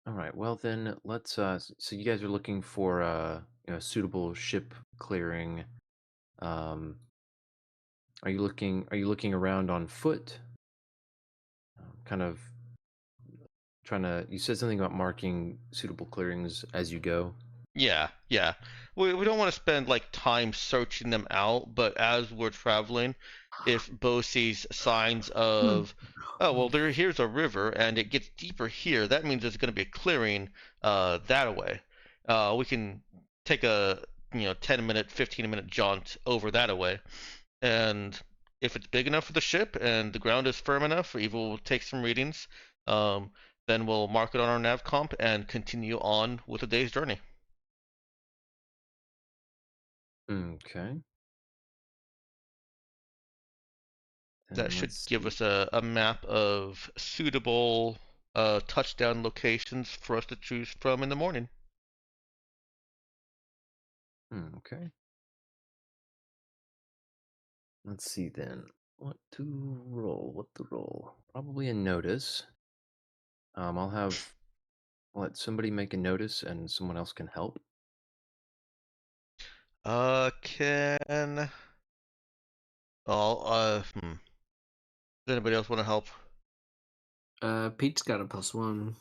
right. Well, then let's. So you guys are looking for suitable ship clearing. Are you looking around on foot? Kind of trying to. You said something about marking suitable clearings as you go. Yeah. We don't want to spend like time searching them out, but as we're traveling, if Bo sees signs of, oh well, here's a river and it gets deeper here, that means there's going to be a clearing that way. We can take a 10-minute, 15-minute jaunt over that way, and if it's big enough for the ship and the ground is firm enough, Eva will take some readings. Then we'll mark it on our nav comp and continue on with the day's journey. Okay. That should give us a map of suitable touchdown locations for us to choose from in the morning. Okay. Let's see then. What to roll? Probably a notice. I'll let somebody make a notice and someone else can help. Can does anybody else want to help? Pete's got a +1.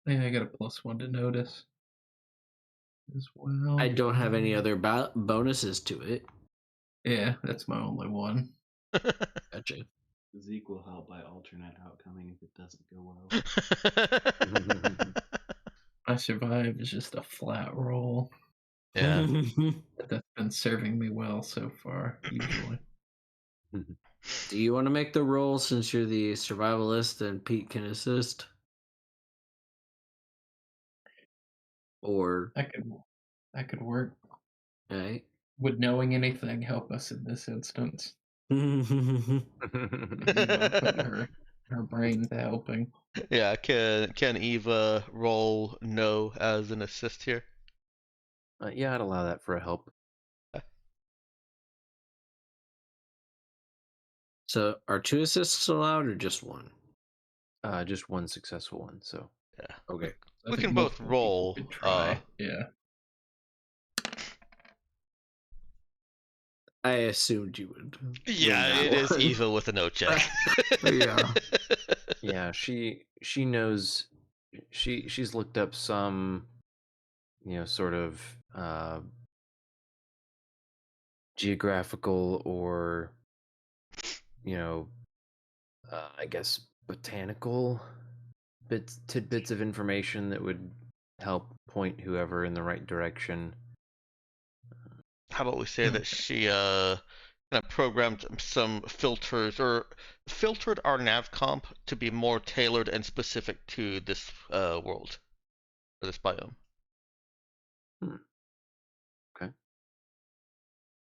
Yeah, I got a +1 to notice as well. I don't have any other bonuses to it. Yeah, that's my only one. Gotcha. Zeke will help by alternate outcoming if it doesn't go well. My survive is just a flat roll. Yeah. That's been serving me well so far, usually. Do you want to make the roll since you're the survivalist and Pete can assist? Or I could work. right? Would knowing anything help us in this instance? Mm-hmm. Put her brain to helping. Yeah, can Eva roll no as an assist here? Yeah, I'd allow that for a help. So are 2 assists allowed or just 1? Just one successful one. So Yeah. Okay. I We think can both multiple people roll. could try. Yeah. I assumed you would. Yeah, win that it is one. Eva with a no check. Yeah. Yeah, she knows. She's looked up some, sort of geographical or I guess botanical tidbits of information that would help point whoever in the right direction. How about we say that she kind of programmed some filters or filtered our nav comp to be more tailored and specific to this world or this biome. Okay.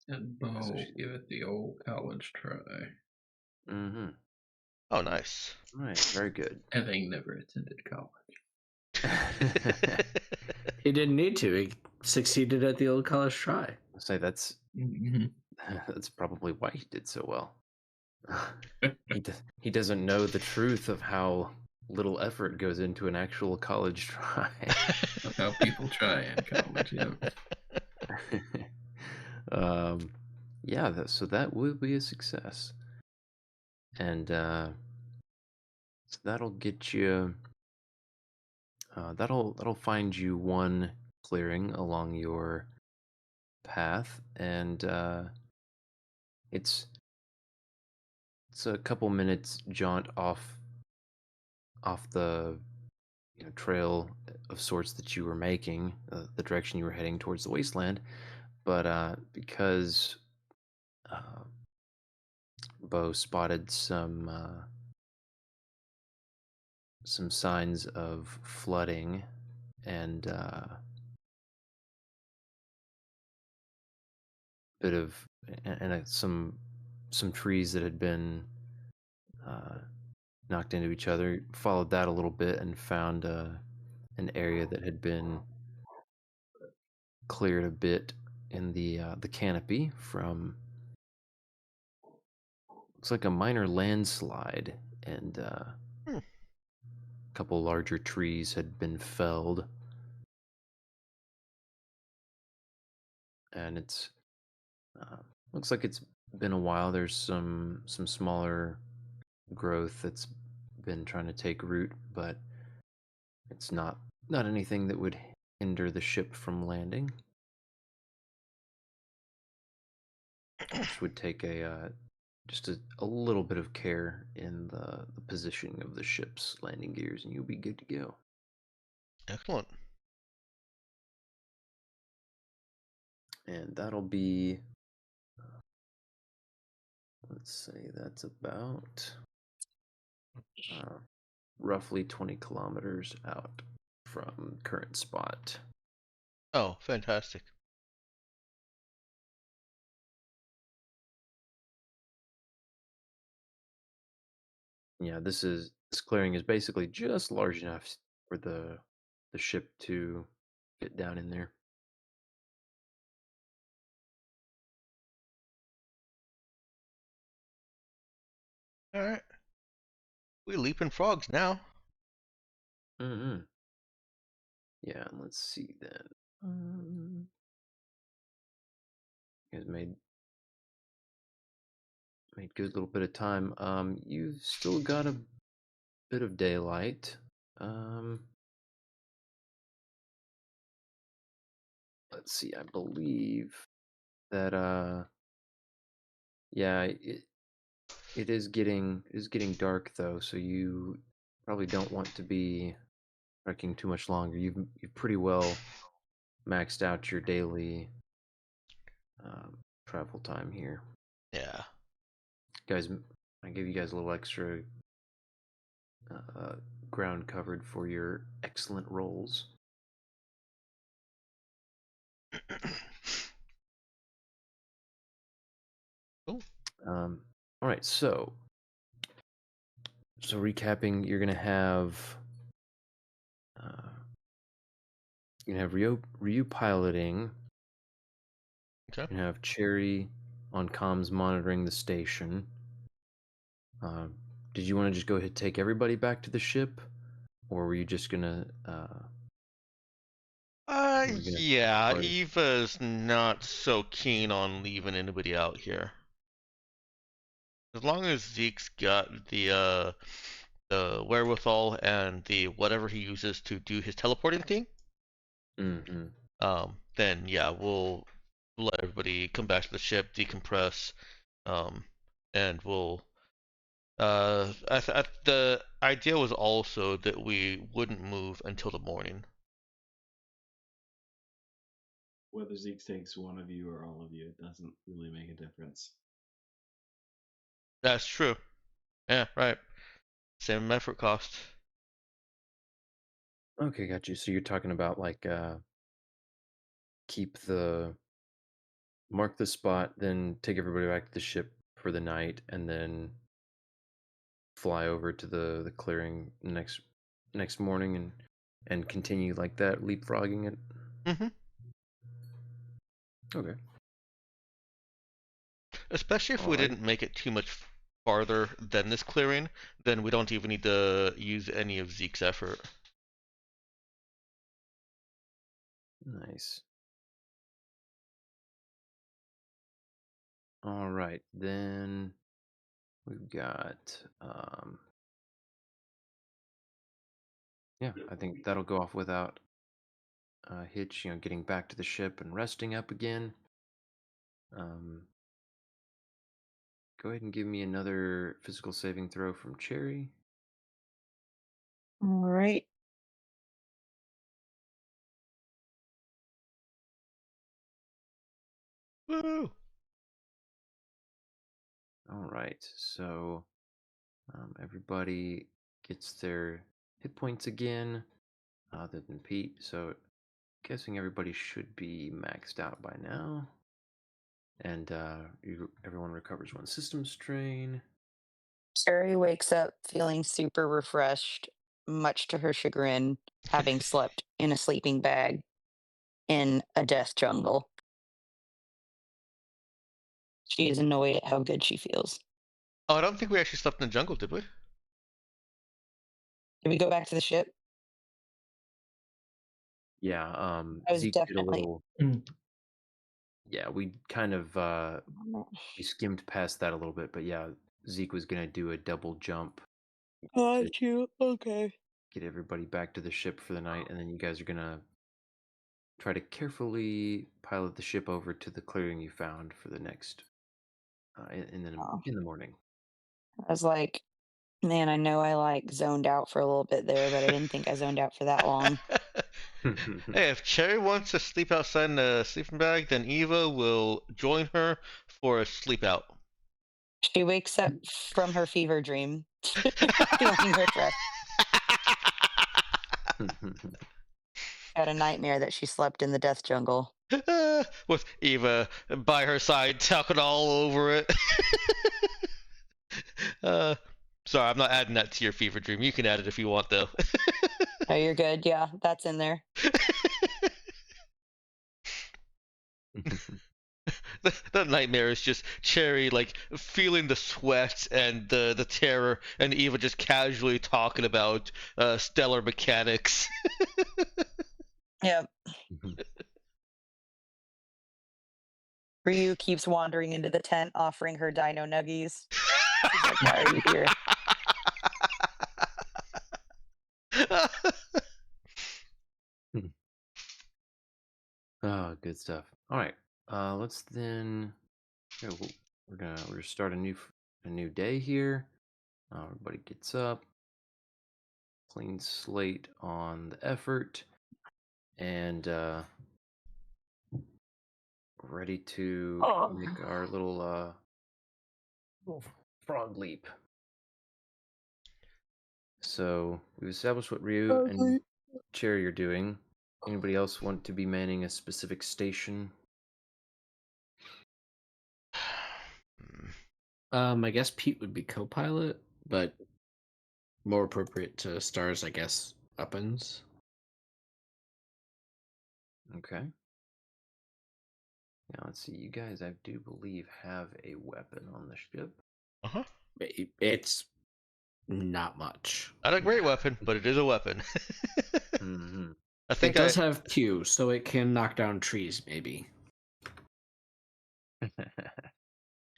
And So Bo, she- give it the old college try. Mm-hmm. Oh, nice. All right, very good. Having never attended college. He didn't need to. He succeeded at the old college try. I'll say that's Mm-hmm. that's probably why he did so well. He doesn't know the truth of how little effort goes into an actual college try. That's how people try in college. Yeah. Yeah, so that will be a success, and so that'll get you. That'll find you one clearing along your path, and it's a couple minutes jaunt off the trail of sorts that you were making, the direction you were heading towards the wasteland, but because Bo spotted some signs of flooding and bit of some trees that had been knocked into each other. Followed that a little bit and found an area that had been cleared a bit in the canopy from, looks like, a minor landslide, and a couple larger trees had been felled, and it's looks like it's been a while. There's some smaller growth that's been trying to take root, but it's not anything that would hinder the ship from landing. Which would take just a little bit of care in the positioning of the ship's landing gears, and you'll be good to go. Excellent. And that'll be, let's say that's about roughly 20 kilometers out from current spot. Oh, fantastic. Yeah, this clearing is basically just large enough for the ship to get down in there. All right. We leaping frogs now. Mm-hmm. Yeah, and let's see then. You guys made good little bit of time. You've still got a bit of daylight. Let's see. I believe that yeah, it is getting dark though, so you probably don't want to be trekking too much longer. You've pretty well maxed out your daily travel time here. Yeah. Guys, I gave you guys a little extra ground covered for your excellent rolls. Cool. All right, so recapping, you're gonna have Ryu piloting. Okay. You're gonna have Cherry on comms monitoring the station. Did you want to just go ahead and take everybody back to the ship, or were you just gonna were you gonna Yeah, party? Eva's not so keen on leaving anybody out here. As long as Zeke's got the wherewithal and the whatever he uses to do his teleporting thing, Mm-hmm. then yeah, we'll let everybody come back to the ship, decompress, and we'll. The idea was also that we wouldn't move until the morning. Whether Zeke takes one of you or all of you, it doesn't really make a difference. That's true. Yeah, right. Same effort cost. Okay, got you. So you're talking about like keep the mark the spot, then take everybody back to the ship for the night, and then fly over to the clearing next morning and continue like that, leapfrogging it. Mm-hmm. Okay. Especially if All we right. didn't make it too much farther than this clearing, then we don't even need to use any of Zeke's effort. Nice. All right, then we've got yeah, I think that'll go off without a hitch, getting back to the ship and resting up again. Go ahead and give me another physical saving throw from Cherry. All right. Woo! All right, so everybody gets their hit points again, other than Pete. So, guessing everybody should be maxed out by now. And everyone recovers one system strain. Sherry wakes up feeling super refreshed, much to her chagrin, having slept in a sleeping bag in a death jungle. She is annoyed at how good she feels. Oh, I don't think we actually slept in the jungle, did we? Did we go back to the ship? Yeah, I was Zeke did a definitely. little. Mm. Yeah, we kind of we skimmed past that a little bit, but yeah, Zeke was gonna do a double jump to Got you. Okay. get everybody back to the ship for the night, and then you guys are gonna try to carefully pilot the ship over to the clearing you found for the next Oh, in the morning. I was like, man, I know I like zoned out for a little bit there, but I didn't think I zoned out for that long. Hey, if Cherry wants to sleep outside in a sleeping bag, then Eva will join her for a sleep out. She wakes up from her fever dream, feeling refreshed. Had a nightmare that she slept in the death jungle. With Eva by her side, talking all over it. uh, sorry, I'm not adding that to your fever dream. You can add it if you want, though. Oh, you're good. Yeah, that's in there. The nightmare is just Cherry like feeling the sweat and the terror, and Eva just casually talking about stellar mechanics. Yep. Ryu keeps wandering into the tent, offering her dino nuggies. She's like, why are you here? Oh, good stuff. All right, let's then. Yeah, we're gonna start a new day here. Everybody gets up, clean slate on the effort, and ready to Oh. make our little frog leap. So we've established what Ryu and Cherry are doing. Anybody else want to be manning a specific station? I guess Pete would be co-pilot, but more appropriate to Stars, I guess, weapons. Okay. Now let's see. You guys, I do believe, have a weapon on the ship. Uh-huh. It's not much. Not a great weapon, but it is a weapon. Hmm. I It think does have Q, so it can knock down trees, maybe.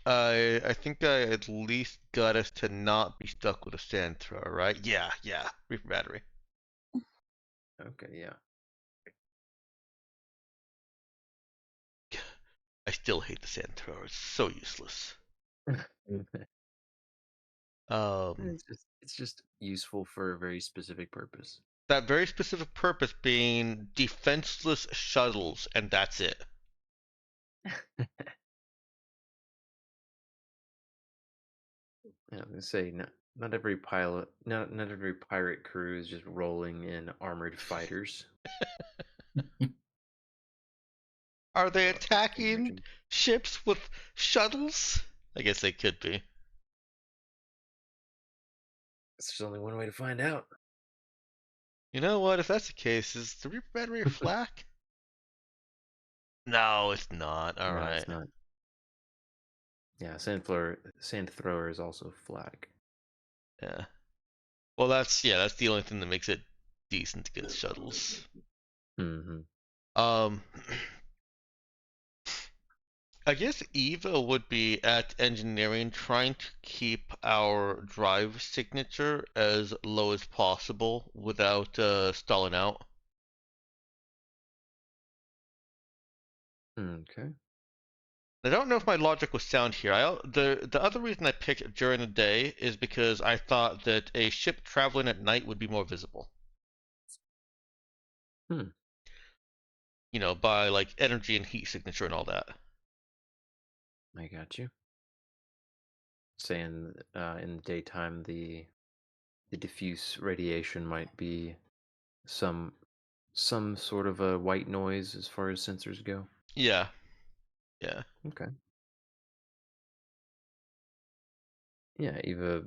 I think I at least got us to not be stuck with a sand thrower, right? Yeah, Reaper battery. Okay, yeah. I still hate the sand thrower. It's so useless. It's just useful for a very specific purpose. That very specific purpose being defenseless shuttles, and that's it. Yeah, I was gonna say not every pilot, not every pirate crew is just rolling in armored fighters. Are they I can attacking imagine. ships with shuttles? I guess they could be. There's only one way to find out. You know what? If that's the case, is the Reaper battery a flak? No, it's not. All No, right. it's not. Yeah, sand thrower is also flak. Yeah. Well, that's the only thing that makes it decent against shuttles. Hmm. Um, I guess Eva would be at engineering trying to keep our drive signature as low as possible without stalling out. Okay. I don't know if my logic was sound here. The other reason I picked during the day is because I thought that a ship traveling at night would be more visible. Hmm. You know, by like energy and heat signature and all that. I got you. Saying in the daytime the diffuse radiation might be some sort of a white noise as far as sensors go. Yeah. Yeah. Okay. Yeah, Eva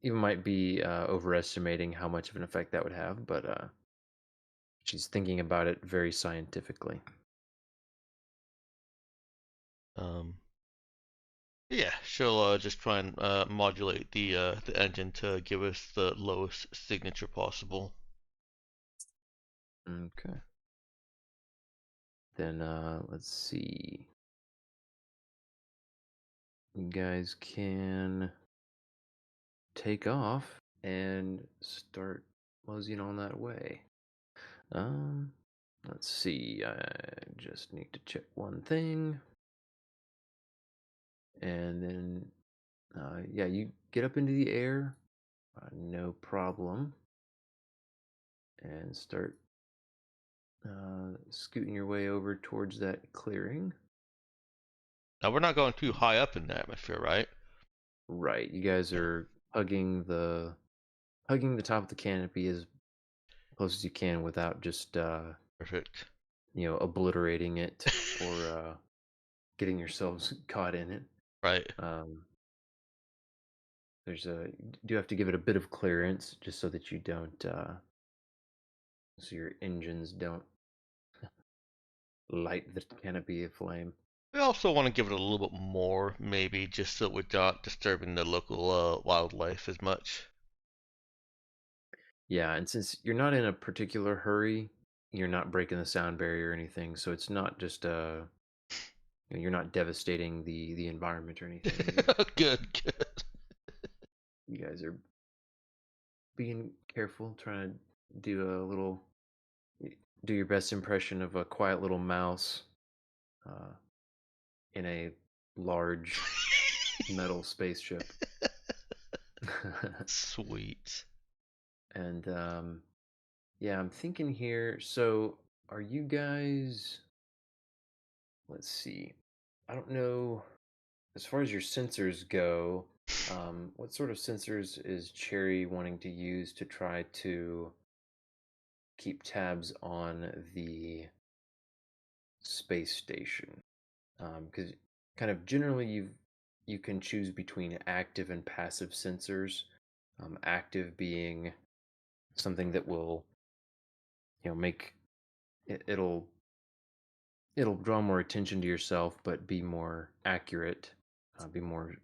might be overestimating how much of an effect that would have, but she's thinking about it very scientifically. Yeah, she'll just try and modulate the engine to give us the lowest signature possible. Okay. Then let's see. You guys can take off and start moseying on that way. Um, let's see. I just need to check one thing. And then, yeah, you get up into the air, no problem, and start scooting your way over towards that clearing. Now we're not going too high up in the atmosphere, right? Right, you guys are hugging the top of the canopy as close as you can without just Perfect. obliterating it or getting yourselves caught in it. Right. You do have to give it a bit of clearance just so that you don't so your engines don't light the canopy aflame. We also want to give it a little bit more, maybe, just so we're not disturbing the local wildlife as much. Yeah, and since you're not in a particular hurry, you're not breaking the sound barrier or anything, so it's not just you're not devastating the environment or anything. Good, good. You guys are being careful, trying to do do your best impression of a quiet little mouse uh, in a large metal spaceship. Sweet. And yeah, I'm thinking here. So, are you guys? Let's see. I don't know. As far as your sensors go, what sort of sensors is Cherry wanting to use to try to keep tabs on the space station? Because kind of generally you can choose between active and passive sensors. Active being something that will make it'll draw more attention to yourself, but be more accurate, be more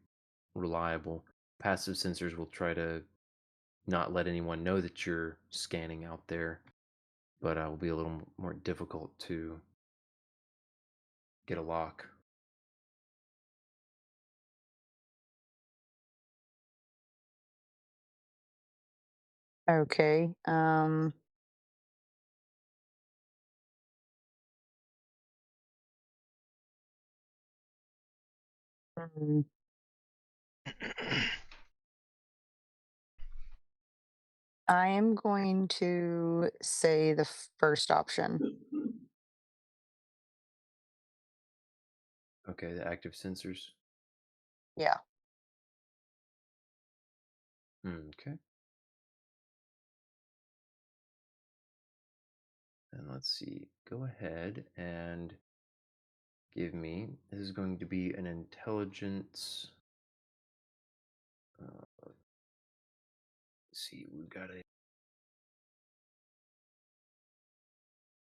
reliable. Passive sensors will try to not let anyone know that you're scanning out there, but it will be a little more difficult to get a lock. Okay. hmm, I am going to say the first option. Okay, the active sensors. Yeah. Okay. And let's see. Go ahead and give me. This is going to be an intelligence. Let's see, we've got a.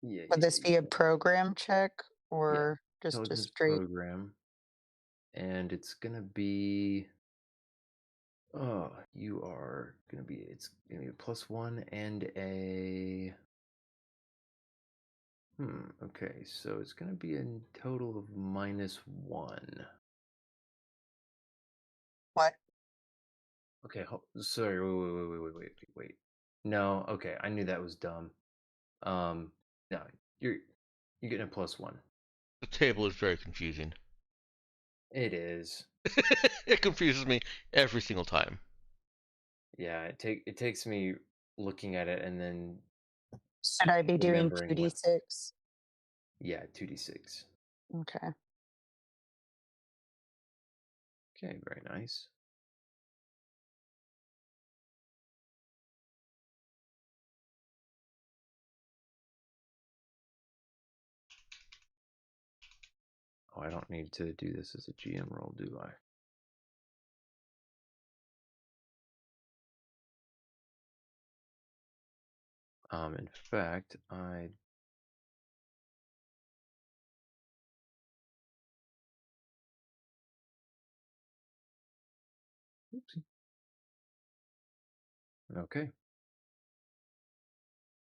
Yeah, Would yeah, this be a yeah. program check Yeah, or just a intelligence straight? program, and it's gonna be. Oh, you are gonna be. It's gonna be a +1 and a. Okay, so it's gonna be a total of -1. What? Okay, sorry. Wait. No, okay, I knew that was dumb. No, you're getting a +1. The table is very confusing. It is. It confuses me every single time. Yeah, it takes me looking at it and then Should I be doing remembering what. 2d6? Yeah, 2d6. Okay. Okay, very nice. Oh, I don't need to do this as a GM roll, do I? In fact, Oopsie. Okay.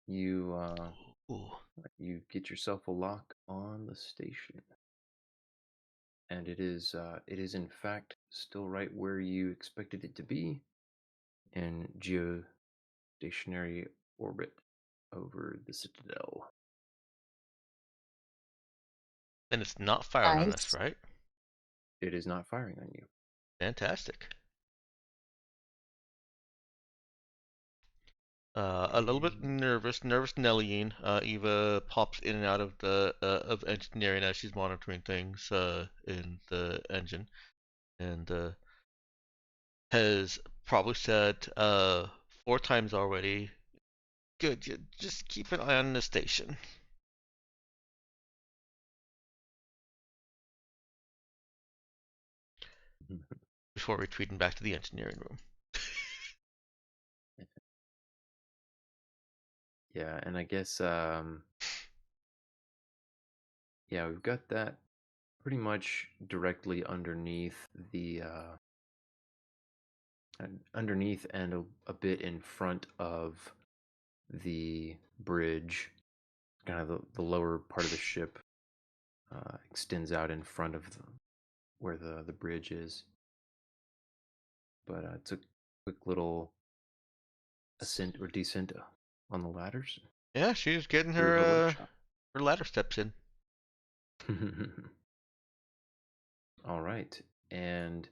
Ooh. You get yourself a lock on the station, and it is in fact still right where you expected it to be, in geostationary orbit over the Citadel. And it's not firing on us, Nice. right? It is not firing on you. Fantastic. A little bit nervous Nellying. Eva pops in and out of the of engineering as she's monitoring things in the engine, and has probably said 4 times already. Good, just keep an eye on the station. Before retreating back to the engineering room. Yeah, and I guess yeah, we've got that pretty much directly underneath the underneath and a bit in front of the bridge. Kind of the lower part of the ship extends out in front of where the bridge is. But it's a quick little ascent or descent on the ladders Yeah, she's getting through her workshop. her ladder steps in. All right, and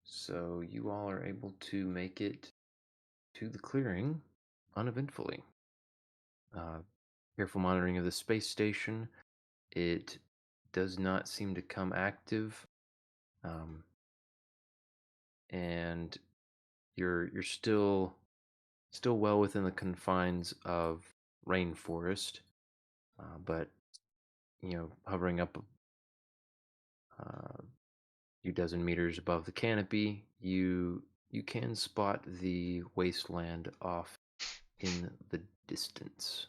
so you all are able to make it to the clearing uneventfully. Careful monitoring of the space station. It does not seem to come active, and you're still well within the confines of rainforest, but hovering up a few dozen meters above the canopy, you can spot the wasteland off in the distance.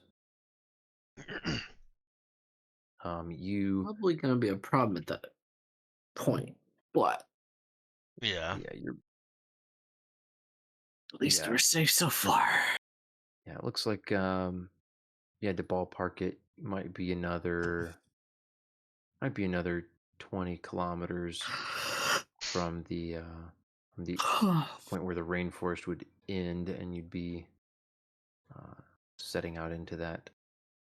You Probably gonna be a problem at that point, but Yeah. yeah, At least Yeah. we're safe so far. Yeah, it looks like you had to ballpark it. Might be another 20 kilometers from the point where the rainforest would end, and you'd be setting out into that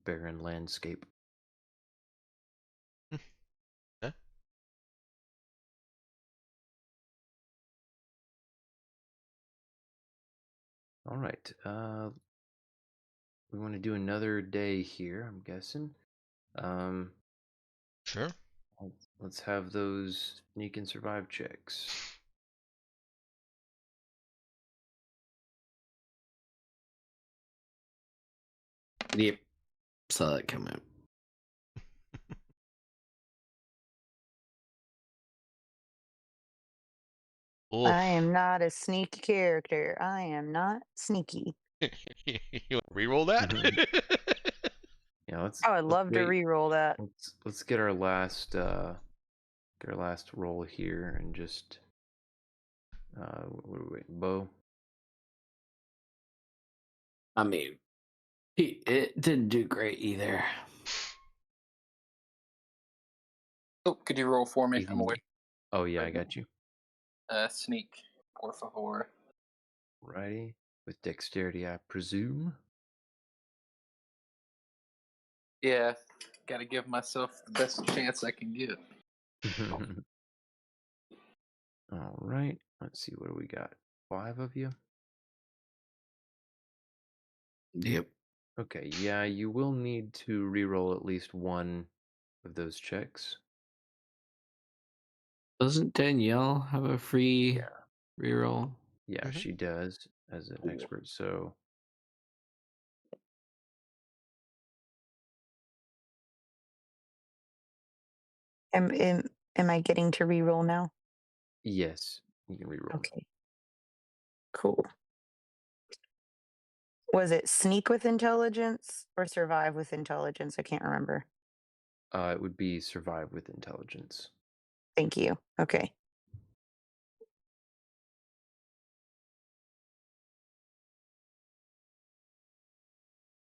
barren landscape. Okay. All right. We want to do another day here, I'm guessing. Um, Sure. let's have those sneak and survive checks. Yep. Saw that come out. Oof. I am not a sneaky character. I am not sneaky. You want to reroll that? Yeah, let's. I would let's love to wait. re-roll that. Let's get our last roll here and just what do we wait? Bo. I mean, it didn't do great either. Oh, could you roll for me? Ethan, I'm away. Oh yeah, I got you. Sneak, por favor. Righty. With dexterity, I presume. Yeah, gotta give myself the best chance I can get. All right. Let's see. What do we got? 5 of you. Yep. Okay. Yeah, you will need to re-roll at least one of those checks. Doesn't Danielle have a free reroll? Yeah, Mhm. she does as an expert. So Am I getting to re-roll now? yes, you can re-roll. Okay. Cool. Was it sneak with intelligence or survive with intelligence? I can't remember. It would be survive with intelligence. Thank you. Okay.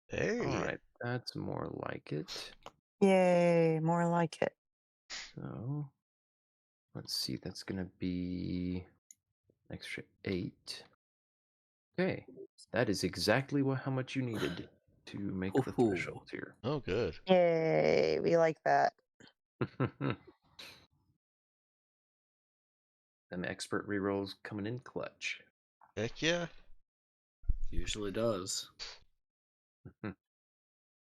Hey. All right, that's more like it. Yay, more like it. So let's see. That's gonna be an extra 8. Okay, that is exactly how much you needed to make the Ooh. threshold here. Oh, good. Yay, we like that. Them expert rerolls coming in clutch. Heck yeah. Usually does.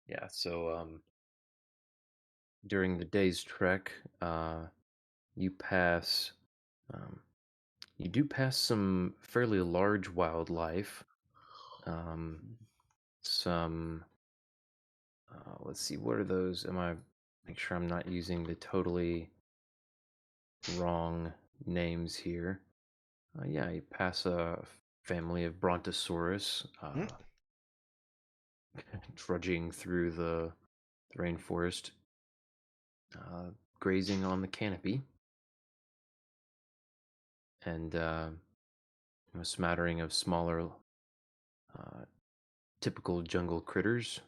Yeah, so during the day's trek, you pass you do pass some fairly large wildlife. Some let's see, what are those? Make sure I'm not using the totally wrong names here. Yeah, you pass a family of Brontosaurus trudging through the rainforest, grazing on the canopy, and a smattering of smaller, typical jungle critters.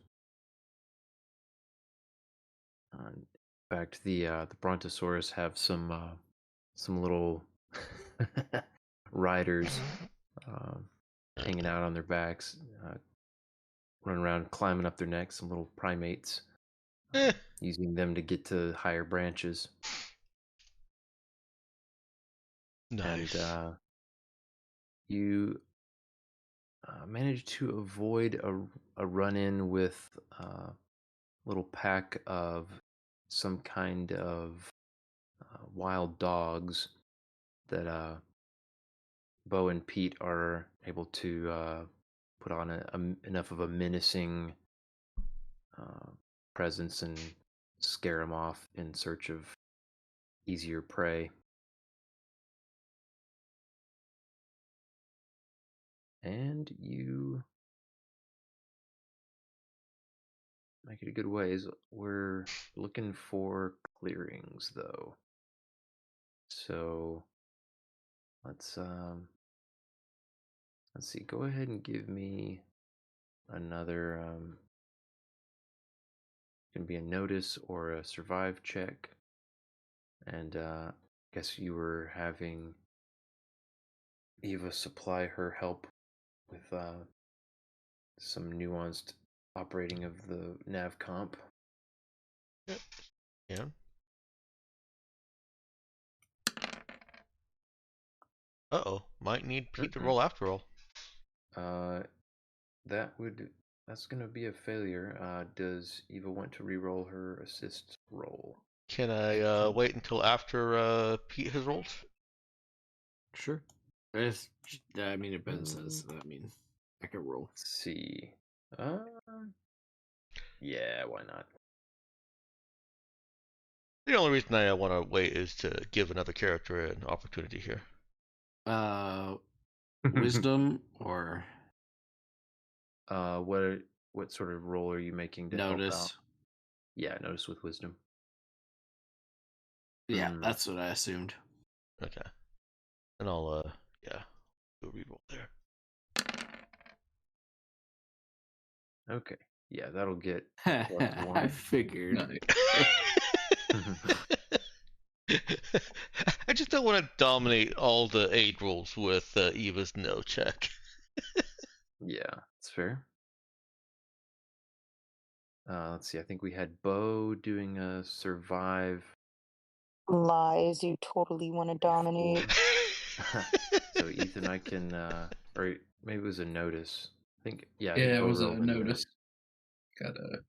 In fact, the Brontosaurus have some little riders hanging out on their backs, running around, climbing up their necks. Some little primates, using them to get to higher branches. Nice. And you manage to avoid a run-in with a little pack of some kind of wild dogs that Bo and Pete are able to put on enough of a menacing presence and scare them off in search of easier prey. And you make it a good ways. We're looking for clearings, though. So let's let's see. Go ahead and give me another. Can be a notice or a survive check. And guess you were having Eva supply her help with some nuanced operating of the nav comp. Yep. Yeah. Uh-oh. Might need Pete to roll after all. That's gonna be a failure. Does Eva want to re-roll her assist roll? Can I wait until after Pete has rolled? Sure. I mean, if Ben says, I mean, I can roll. Let's see. Yeah, why not? The only reason I want to wait is to give another character an opportunity here. Wisdom or what sort of roll are you making to help out? notice? Yeah, notice with wisdom. Yeah, that's what I assumed. Okay. And I'll yeah, do a reroll there. Okay. Yeah, that'll get I +1. figured. I just don't want to dominate all the aid rolls with Eva's no check. Yeah, it's fair. Let's see. I think we had Bo doing a survive. Lies, you totally want to dominate. So Ethan, I can, or maybe it was a notice. I think, yeah. I Yeah, think it Bo was a rolled a notice. Gotta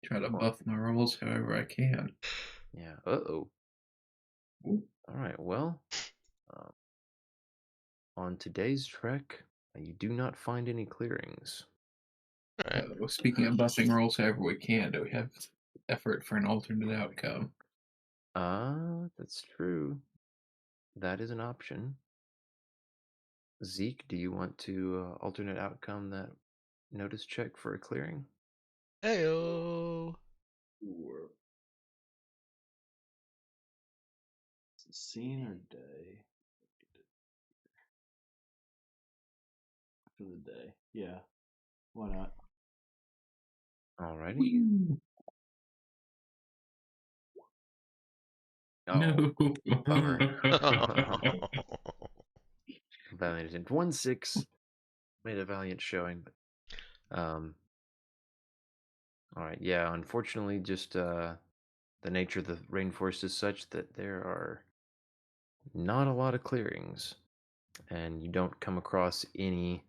try to buff my rolls however I can. Yeah. Uh-oh. Ooh. All right. Well, on today's trek, you do not find any clearings. All right. Well, speaking of buffing rolls however we can, do we have effort for an alternate outcome? That's true. That is an option. Zeke, do you want to alternate outcome that notice check for a clearing? Heyo. Sure. Is it scene or day? For the day. Yeah. Why not? Alrighty. Whew. Oh, No. bummer. Valiant didn't. 1-6. Made a valiant showing, but alright, yeah, unfortunately just the nature of the rainforest is such that there are not a lot of clearings, and you don't come across any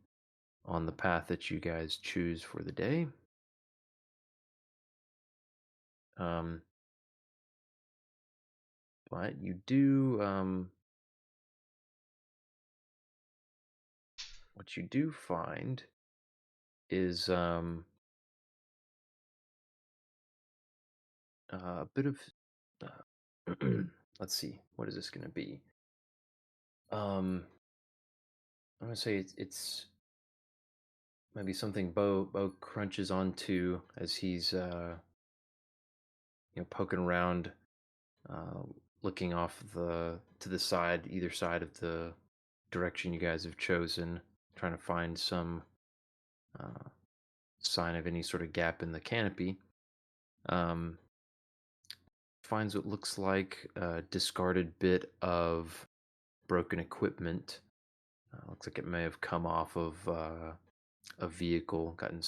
on the path that you guys choose for the day. But you do what you do find is a bit of let's see, what is this going to be? I'm gonna say it's maybe something Bo crunches onto as he's poking around, looking off to the side, either side of the direction you guys have chosen, trying to find some sign of any sort of gap in the canopy. Finds what looks like a discarded bit of broken equipment. Looks like it may have come off of a vehicle, gotten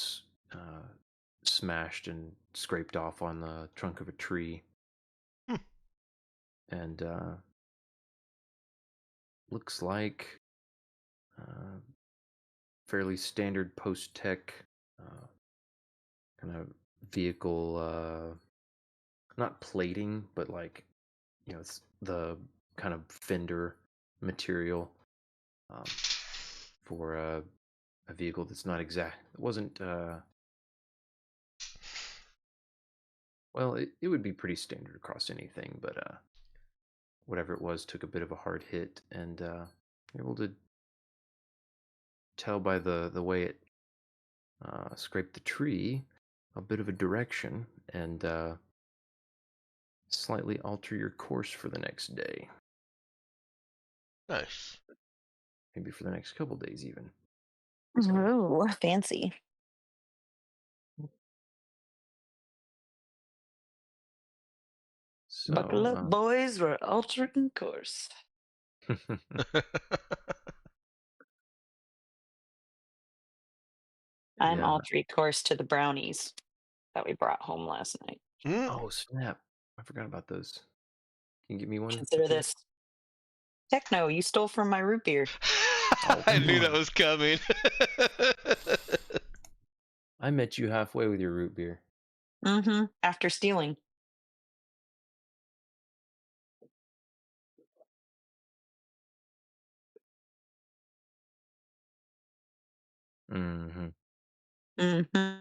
smashed and scraped off on the trunk of a tree. And looks like fairly standard post-tech kind of vehicle, not plating, but like, it's the kind of fender material for a vehicle that's not exact. It wasn't, well, it would be pretty standard across anything, but whatever it was took a bit of a hard hit, and you're able to tell by the way it scraped the tree a bit of a direction, and slightly alter your course for the next day. Nice. maybe for the next couple days even. Ooh, fancy. So, Buckle up, boys. We're altering course. I'm Yeah. altering course to the brownies that we brought home last night. Oh snap! I forgot about those. Can you give me one? Consider Sophia? this. Techno, you stole from my root beer. Oh, I come knew that on. was coming. I met you halfway with your root beer. Mm-hmm. After stealing. Mm-hmm. Mm-hmm.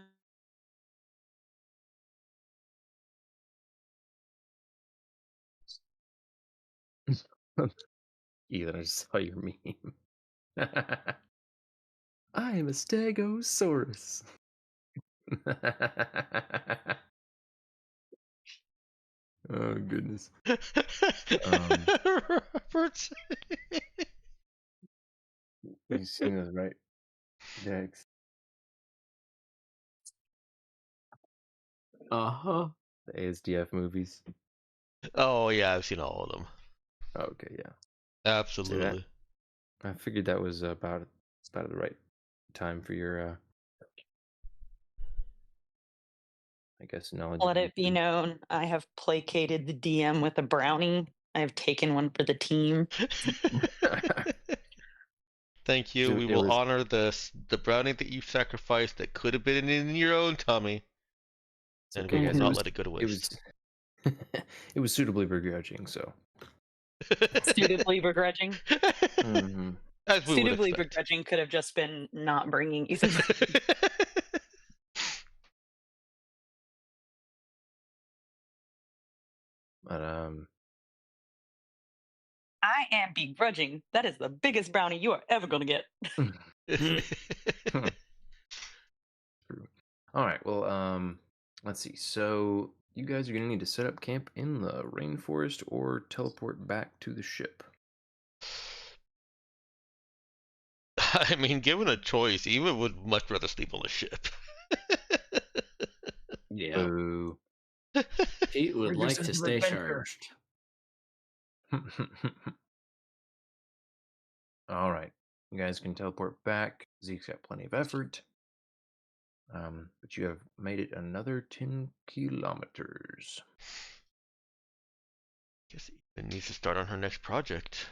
Ethan, I just saw your meme. I am a Stegosaurus. Oh goodness. Robert. You've seen those, right? Dex. Uh-huh. The ASDF movies. Oh yeah, I've seen all of them. Oh, okay, yeah. Absolutely. I figured that was about the right time for your I guess knowledge. Let of it be YouTube. known, I have placated the DM with a brownie. I have taken one for the team. Thank you. So We it will was- honor the brownie that you sacrificed that could have been in your own tummy, It's and okay, we will guys. not let it go to It waste. was it was suitably begrudging, so. Suitably begrudging. Mm-hmm. As we would Suitably expect. begrudging could have just been not bringing you some. But I am begrudging. That is the biggest brownie you are ever going to get. True. All right. Well, let's see. So you guys are gonna need to set up camp in the rainforest or teleport back to the ship. I mean, given a choice, Eva would much rather sleep on the ship. Yeah. Boo. Pete would We're your like to sense of stay adventure. charged. All right. You guys can teleport back. Zeke's got plenty of effort. But you have made it another 10 kilometers. Guess Eva needs to start on her next project.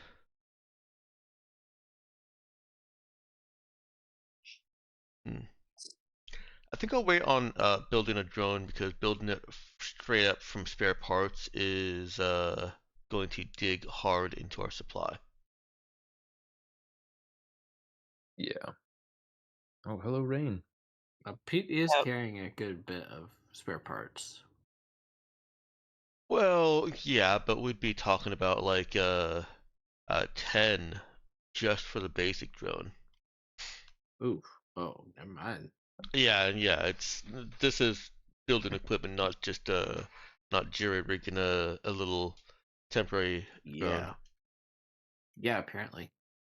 I think I'll wait on building a drone because building it straight up from spare parts is going to dig hard into our supply. Yeah. Oh, hello, Rain. Pete is Yep. carrying a good bit of spare parts. Well, yeah, but we'd be talking about like 10 just for the basic drone. Ooh. Oh, never mind. Yeah, this is building equipment, not just not jury rigging a little temporary drone. Yeah. Yeah, apparently.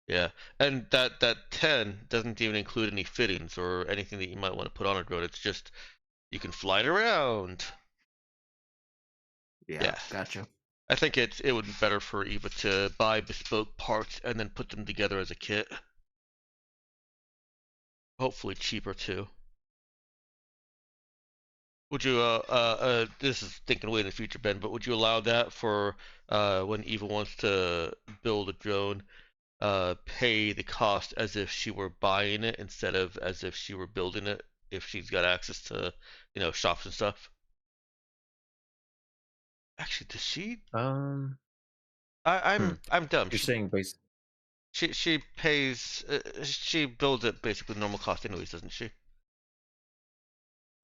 Yeah, and that 10 doesn't even include any fittings or anything that you might want to put on a drone. It's just you can fly it around. Yeah. Gotcha. I think it would be better for Eva to buy bespoke parts and then put them together as a kit. Hopefully cheaper too. Would you this is thinking way in the future, Ben, but would you allow that for when Eva wants to build a drone, pay the cost as if she were buying it instead of as if she were building it, if she's got access to, shops and stuff? Actually, does she? I'm dumb. You're saying base. She pays she builds it basically normal cost anyways, doesn't she?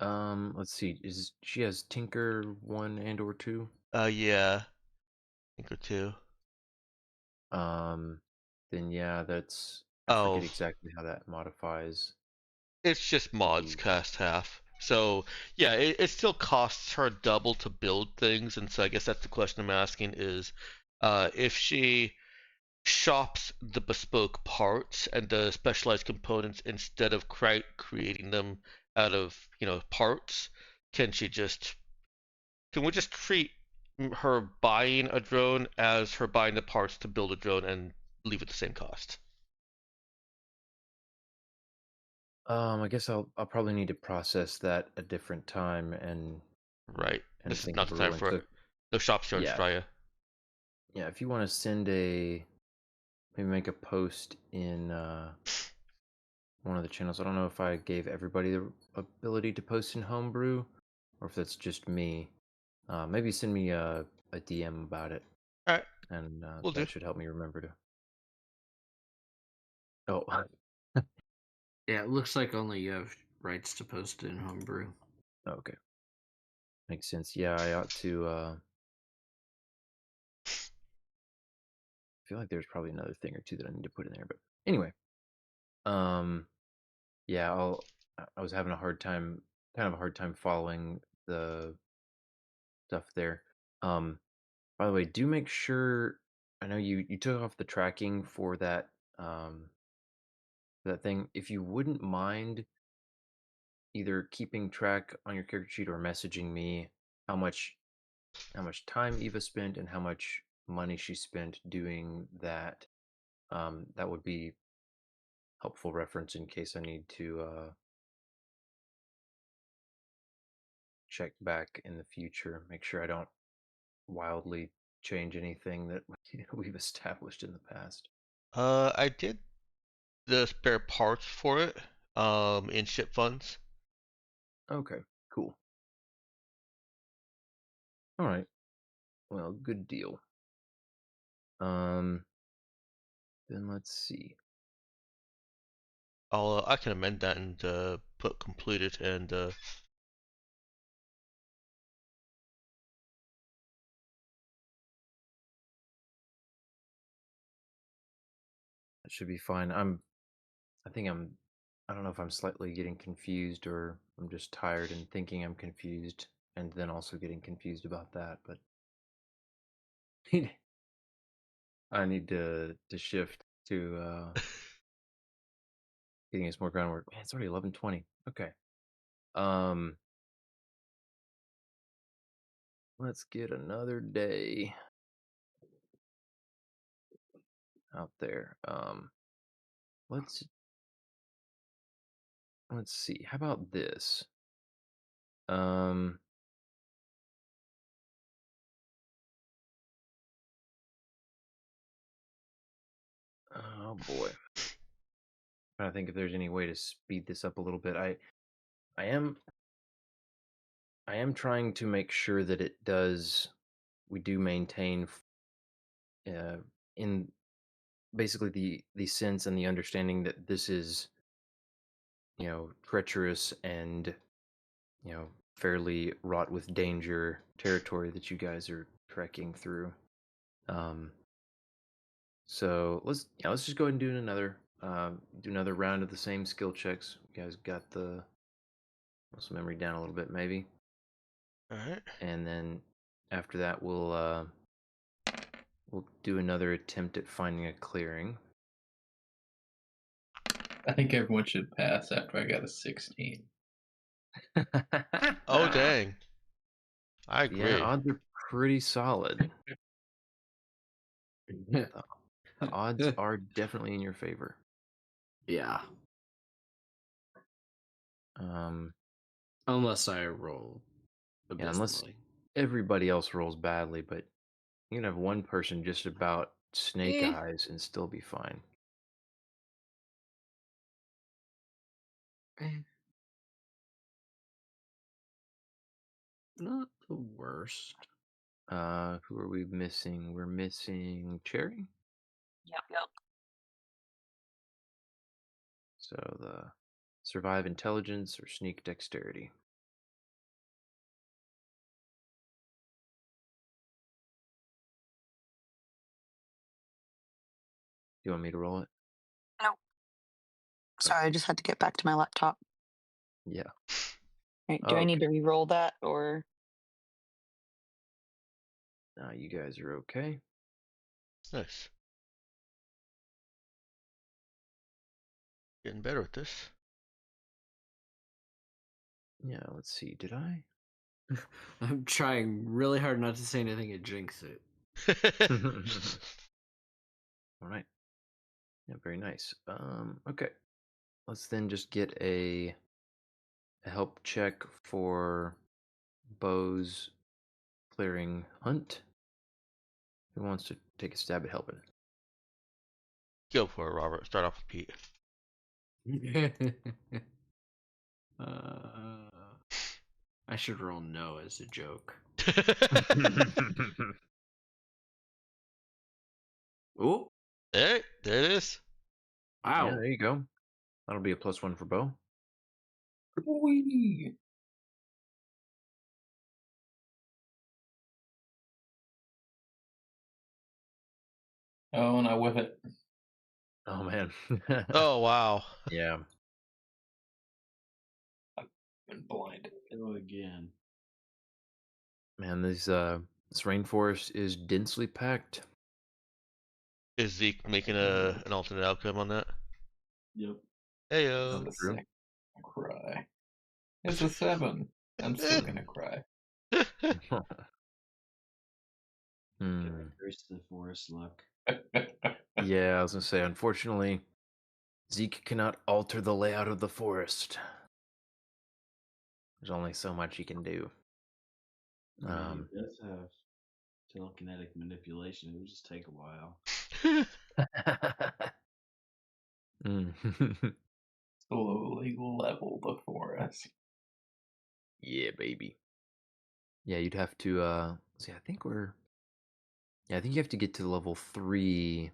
Let's see. Is she has Tinker 1 and or 2? Yeah. Tinker 2. Then yeah, that's. I Oh, forget exactly how that modifies. it's just mods cast half. So yeah, it still costs her double to build things, and so I guess that's the question I'm asking is, if she shops the bespoke parts and the specialized components instead of creating them out of parts? Can she just can we just treat her buying a drone as her buying the parts to build a drone and leave it the same cost? I guess I'll probably need to process that a different time and Right. This is think not of the a time ruling. for So no shops here in yeah, Australia. yeah. If you want to send maybe make a post in one of the channels. I don't know if I gave everybody the ability to post in Homebrew, or if that's just me. Maybe send me a DM about it, All right, and we'll do. that should help me remember to. Oh, Yeah, it looks like only you have rights to post it in Homebrew. okay, makes sense. Yeah, I ought to. I feel like there's probably another thing or two that I need to put in there, but anyway, yeah, I was having kind of a hard time following the stuff there. By the way, do make sure. I know you took off the tracking for that thing. If you wouldn't mind either keeping track on your character sheet or messaging me how much time Eva spent and how much money she spent doing that, that would be helpful reference in case I need to check back in the future. Make sure I don't wildly change anything that we've established in the past. I did the spare parts for it in ship funds. Okay, cool. All right. Well, good deal. Then let's see. I can amend that and put completed and That should be fine. I think I don't know if I'm slightly getting confused or I'm just tired and thinking I'm confused and then also getting confused about that, but I need to shift to getting us more groundwork. Man, it's already 11:20. Okay. Um let's get another day out there. Let's see. How about this? Um oh boy. Trying to think if there's any way to speed this up a little bit. I am trying to make sure that we do maintain uh, in basically the sense and the understanding that this is treacherous and fairly wrought with danger territory that you guys are trekking through. Um, so let's just go ahead and do another round of the same skill checks. You guys got the muscle memory down a little bit, maybe. all right. And then after that we'll do another attempt at finding a clearing. I think everyone should pass after I got a 16. Oh dang. I Yeah, agree. odds are pretty solid. The odds are definitely in your favor. Yeah. Unless I roll Yeah, unless abysmally. everybody else rolls badly, but you can have one person just about snake Eh. eyes and still be fine. Not the worst. Who are we missing? We're missing Cherry. Yep. So the survive intelligence or sneak dexterity. You want me to roll it? No. Sorry, I just had to get back to my laptop. Yeah. Right. Do I need to re-roll that or? You guys are okay. Nice. Getting better at this. Yeah, let's see. Did I? I'm trying really hard not to say anything and jinx it. All right. Yeah, very nice. Okay. Let's then just get a help check for Bo's clearing hunt. Who wants to take a stab at helping? Go for it, Robert. Start off with Pete. I should roll no as a joke. Oh, Hey, there it is. wow. Yeah, there you go. That'll be a +1 for Bo. Whee! Oh, and I whiff it. Oh man. Oh, wow. Yeah. Been blinded. Go again. Man, this rainforest is densely packed. Is Zeke making an alternate outcome on that? Yep. Heyo. It's a true. 6. I'll cry. It's a 7. I'm still gonna cry. Hmm. Curse the forest luck. Yeah, I was gonna say, unfortunately, Zeke cannot alter the layout of the forest. There's only so much he can do. I mean, he does have telekinetic manipulation. It would just take a while. Mm. Slowly level the forest. Yeah, baby. Yeah, you'd have to see, I think I think you have to get to level 3.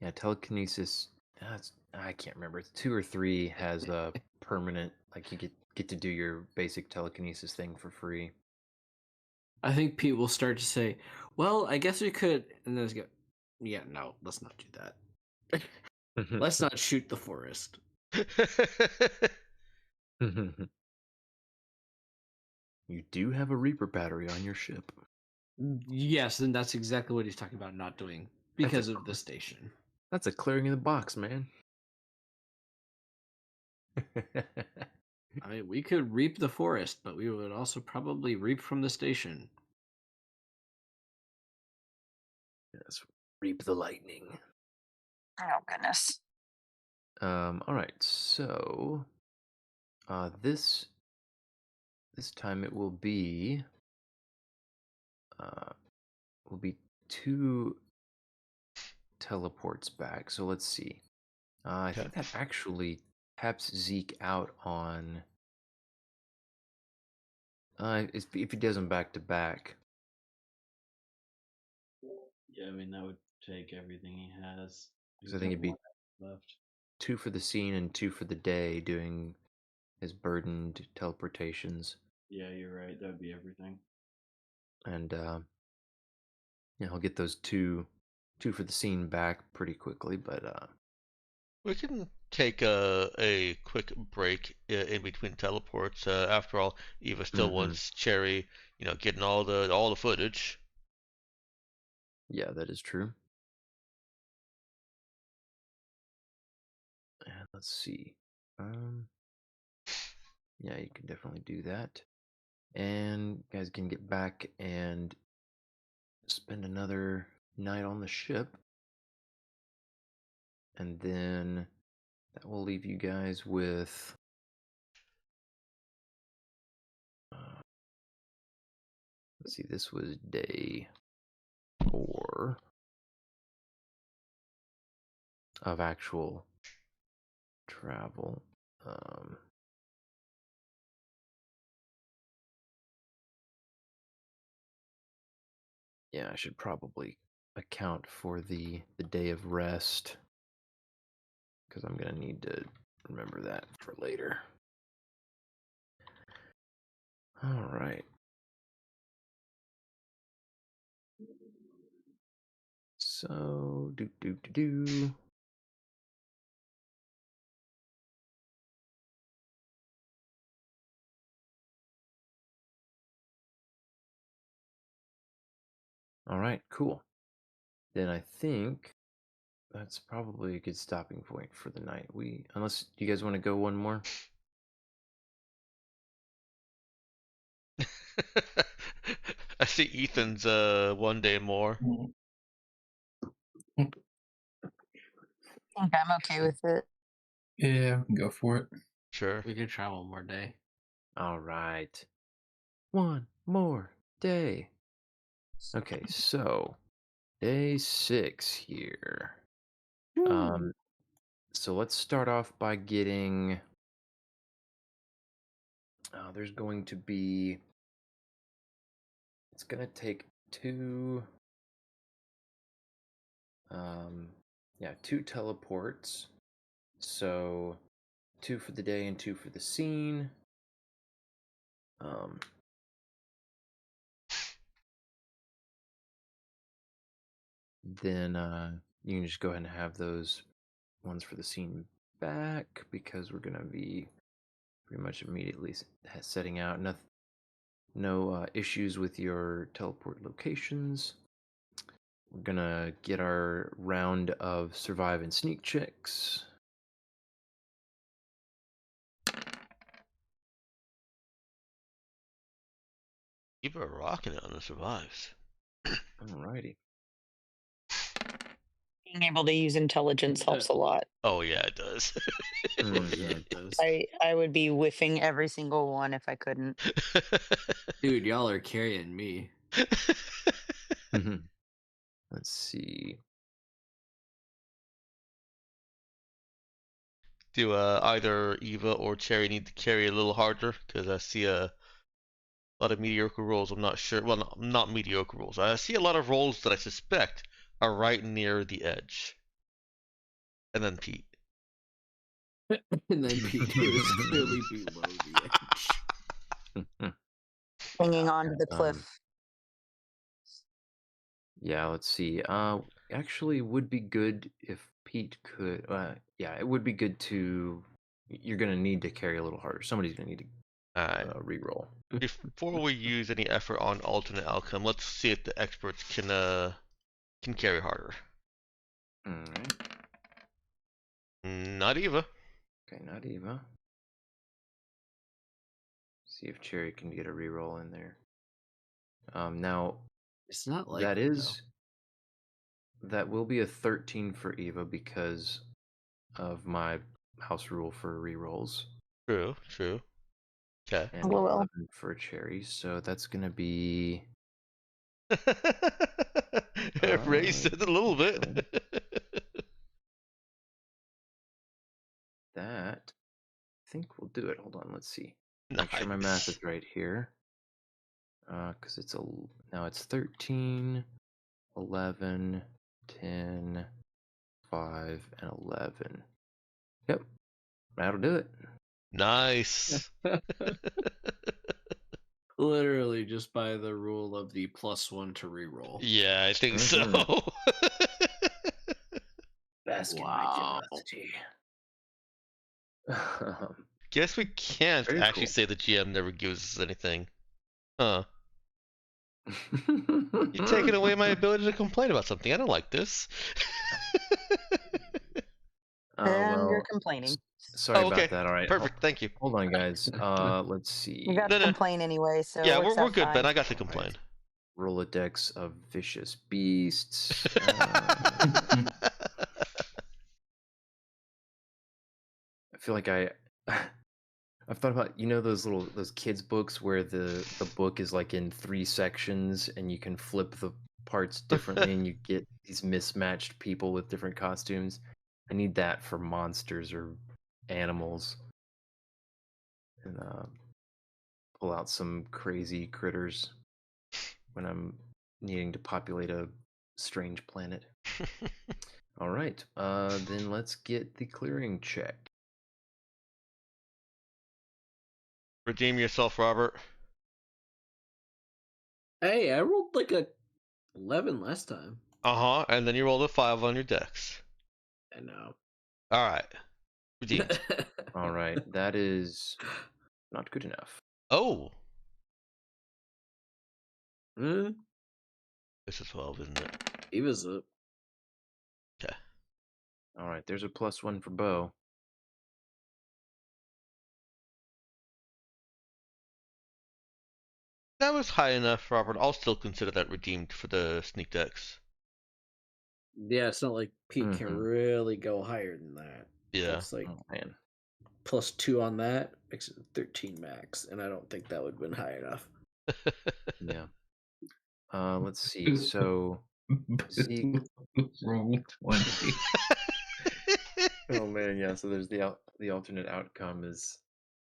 Yeah, telekinesis. I can't remember. It's 2 or 3 has a permanent, like you get to do your basic telekinesis thing for free. I think Pete will start to say, "Well, I guess we could," and then go, "Yeah, no, let's not do that. Let's not shoot the forest." You do have a Reaper battery on your ship. Yes, and that's exactly what he's talking about not doing because of the station. That's a clearing in the box, man. I mean, we could reap the forest, but we would also probably reap from the station. Yes, reap the lightning. Oh goodness. All right, so this time it will be 2 teleports back. So let's see. I think that actually taps Zeke out on. If he does them back to back. Yeah, I mean that would take everything he has. So I think it'd be Left. 2 for the scene and 2 for the day, doing his burdened teleportations. Yeah, you're right. That would be everything. And yeah, he'll get those two for the scene back pretty quickly. But We can take a quick break in between teleports. After all, Eva still wants Cherry, getting all the footage. yeah, that is true. And let's see. Yeah, you can definitely do that. And you guys can get back and spend another night on the ship. And then that will leave you guys with let's see, this was day 4 of actual travel. Yeah, I should probably account for the day of rest, because I'm gonna need to remember that for later. All right. So do. All right, cool. Then I think that's probably a good stopping point for the night. Unless you guys want to go one more. I see Ethan's one day more. I think I'm okay with it. Yeah, we can go for it. Sure. We could try one more day. All right. One more day. Okay, so day 6 here. So let's start off by getting. There's going to be. It's gonna take 2. Yeah, 2 teleports. So 2 for the day and 2 for the scene. Then you can just go ahead and have those ones for the scene back because we're gonna be pretty much immediately setting out. No issues with your teleport locations. We're gonna get our round of survive and sneak checks. You were rocking it on the survives. Alrighty. Being able to use intelligence helps a lot. Oh yeah, it does. Yeah, it does. I would be whiffing every single one if I couldn't. Dude, y'all are carrying me. Let's see. Do either Eva or Cherry need to carry a little harder? Because I see a lot of mediocre rolls. I'm not sure. Well, not mediocre rolls. I see a lot of rolls that I suspect are right near the edge. And then Pete. And then Pete is clearly below the edge. Hanging on to the cliff. Yeah, let's see. Actually, would be good if Pete could. Yeah, it would be good to. You're gonna need to carry a little harder. Somebody's gonna need Alright. to reroll. Before we use any effort on alternate outcome, let's see if the experts can carry harder. Alright. Not Eva. Okay, not Eva. See if Cherry can get a reroll in there. Now It's not like that will be a 13 for Eva because of my house rule for rerolls. True. Okay. And 11 for Cherry, so that's gonna be. Raised it a little bit. That I think we'll do it. Hold on, let's see. Nice. Make sure my math is right here. Because now it's 13, 11, 10, 5, and 11. Yep, that'll do it. Nice. Literally just by the rule of the +1 to reroll. Yeah, I think so. Bask in my generosity. Guess we can't Very actually cool. say the GM never gives us anything. Huh. You're taking away my ability to complain about something. I don't like this. And you're complaining. Sorry okay. about that. All right. Perfect. Thank you. Hold on, guys. Let's see. You got to complain anyway, so yeah, it works we're out good, fine. Ben. I got to complain. Rolodex of vicious beasts. I feel like I've thought about those kids books where the book is like in 3 sections and you can flip the parts differently and you get these mismatched people with different costumes. I need that for monsters or animals. And pull out some crazy critters when I'm needing to populate a strange planet. All right, then let's get the clearing check. Redeem yourself, Robert. Hey, I rolled like a 11 last time. And then you rolled a 5 on your dex. I know. All right. Redeemed. All right, that is not good enough. Oh. Hmm? This is 12, isn't it? Eva's up. Okay. All right, there's a +1 for Bo. That was high enough, Robert. I'll still consider that redeemed for the sneak decks. Yeah, it's not like Pete can Mhm. really go higher than that. Yeah. It's like Oh man. +2 on that makes it 13 max, and I don't think that would have been high enough. Yeah. Let's see. So Zeke. Roll 20. Oh man, yeah. So there's the alternate outcome is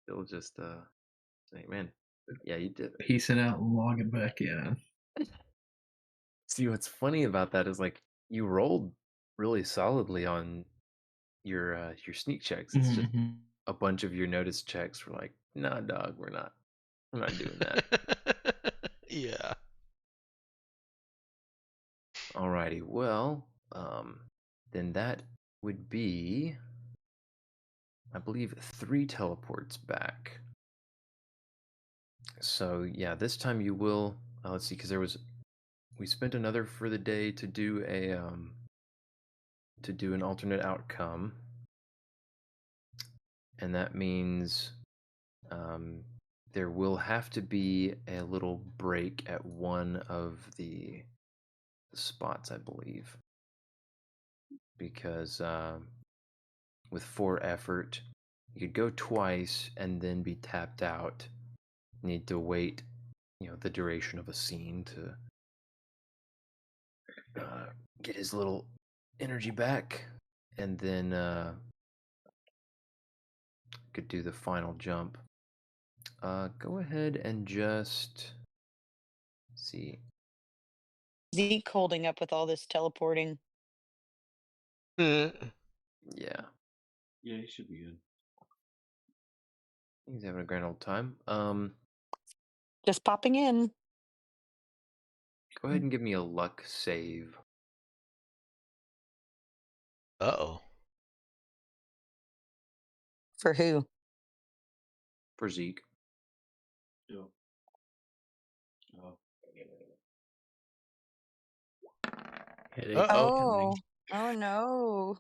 still just saying, man, yeah, you did. Piecing out and logging back in. See, what's funny about that is like you rolled really solidly on your sneak checks. It's just Mhm. a bunch of your notice checks were like, nah, dog, we're not doing that. Yeah. Alrighty, well, then that would be, I believe, 3 teleports back. So yeah, this time you will. Let's see, because we spent another for the day to do an alternate outcome, and that means um, there will have to be a little break at one of the spots, I believe, because with 4 effort, you could go twice and then be tapped out. Need to wait, the duration of a scene to get his little energy back, and then could do the final jump. Go ahead and just see. Zeke holding up with all this teleporting. Yeah, Yeah, he should be good. he's having a grand old time. Just popping in. Go ahead and give me a luck save. Uh-oh. For who? For Zeke. Yo. Oh. Headache Uh-oh. Oh, incoming. oh no.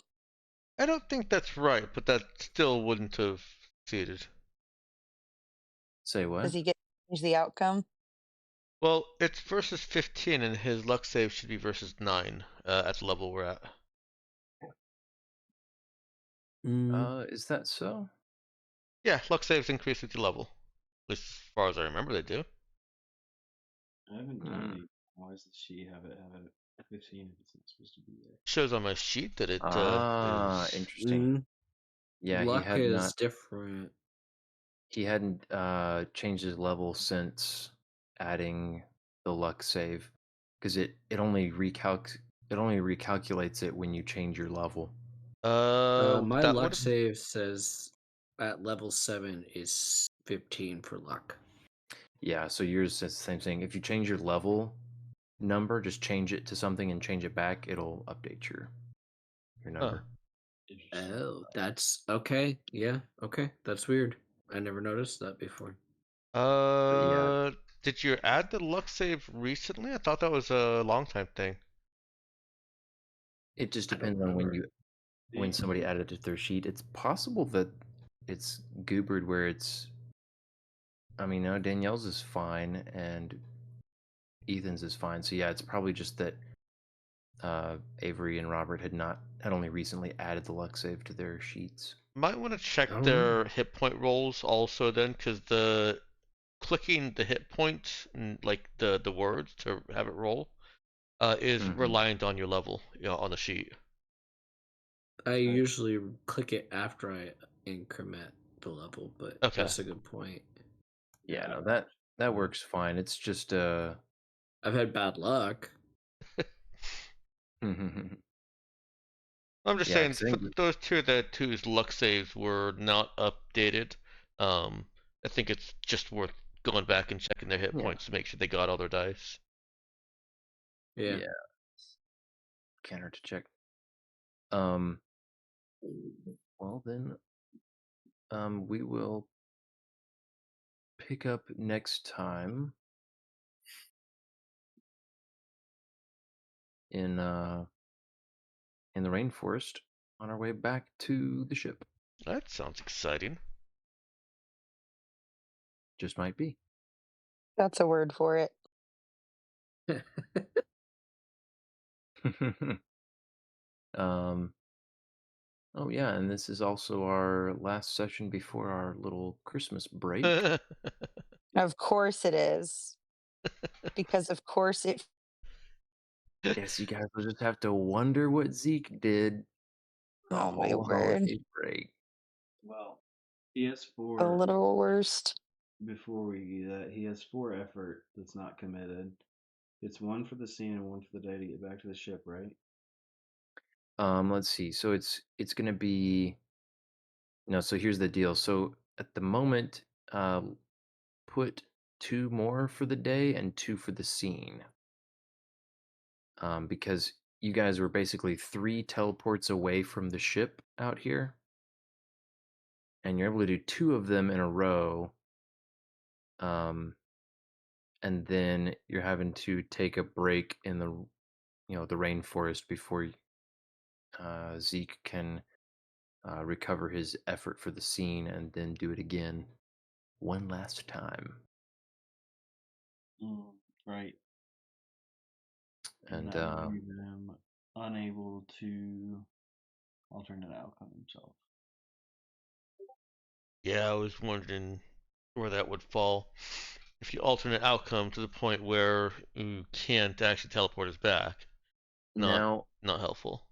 I don't think that's right, but that still wouldn't have succeeded. Say what? Does he get to change the outcome? Well, it's versus 15, and his luck save should be versus 9 at the level we're at. Is that so? Yeah, luck saves increase with your level. At least as far as I remember, they do. I haven't Hmm. done the. Why does she have it at 15 if it's not supposed to be there? Shows on my sheet that it is. Interesting. Yeah, he Luck had is not. different. He hadn't changed his level since adding the luck save, because it only recalculates it when you change your level. My That luck would. save says at level 7 is 15 for luck. Yeah, so yours says the same thing. If you change your level number, just change it to something and change it back, it'll update your number. Interesting. Oh, that's okay. Yeah, okay. That's weird. I never noticed that before. Yeah. Did you add the luck save recently? I thought that was a long time thing. It just I don't depends on when remember. when somebody added it to their sheet. It's possible that it's goobered where it's. I mean, no, Danielle's is fine and Ethan's is fine. So yeah, it's probably just that Avery and Robert had only recently added the luck save to their sheets. Might want to check Oh, their no. hit point rolls also then, because the clicking the hit point, like the words to have it roll, is Mhm. reliant on your level, on the sheet. I usually click it after I increment the level, but Okay. that's a good point. Yeah, no, that works fine. It's just I've had bad luck. I'm just Yeah, saying 'cause I for think those two that whose luck saves were not updated, I think it's just worth going back and checking their hit Yeah. points to make sure they got all their dice. Yeah. yeah, can't hurt to check. Well then, we will pick up next time in the rainforest. on our way back to the ship. That sounds exciting. Just might be. That's a word for it. um. Oh yeah, and this is also our last session before our little Christmas break. Of course it is. Because of course it Guess you guys will just have to wonder what Zeke did the oh my whole word. holiday break. Well, he has The four. literal worst. Before we do that, he has 4 effort that's not committed. It's 1 for the scene and 1 for the day to get back to the ship, right? Let's see. So it's gonna be no. So here's the deal. So at the moment, put 2 more for the day and 2 for the scene. Because you guys were basically 3 teleports away from the ship out here, and you're able to do 2 of them in a row. And then you're having to take a break in the the rainforest before Zeke can recover his effort for the scene and then do it again one last time. Right. And that would leave him unable to alternate outcome himself. Yeah, I was wondering where that would fall. If you alternate outcome to the point where you can't actually teleport us back, now not helpful.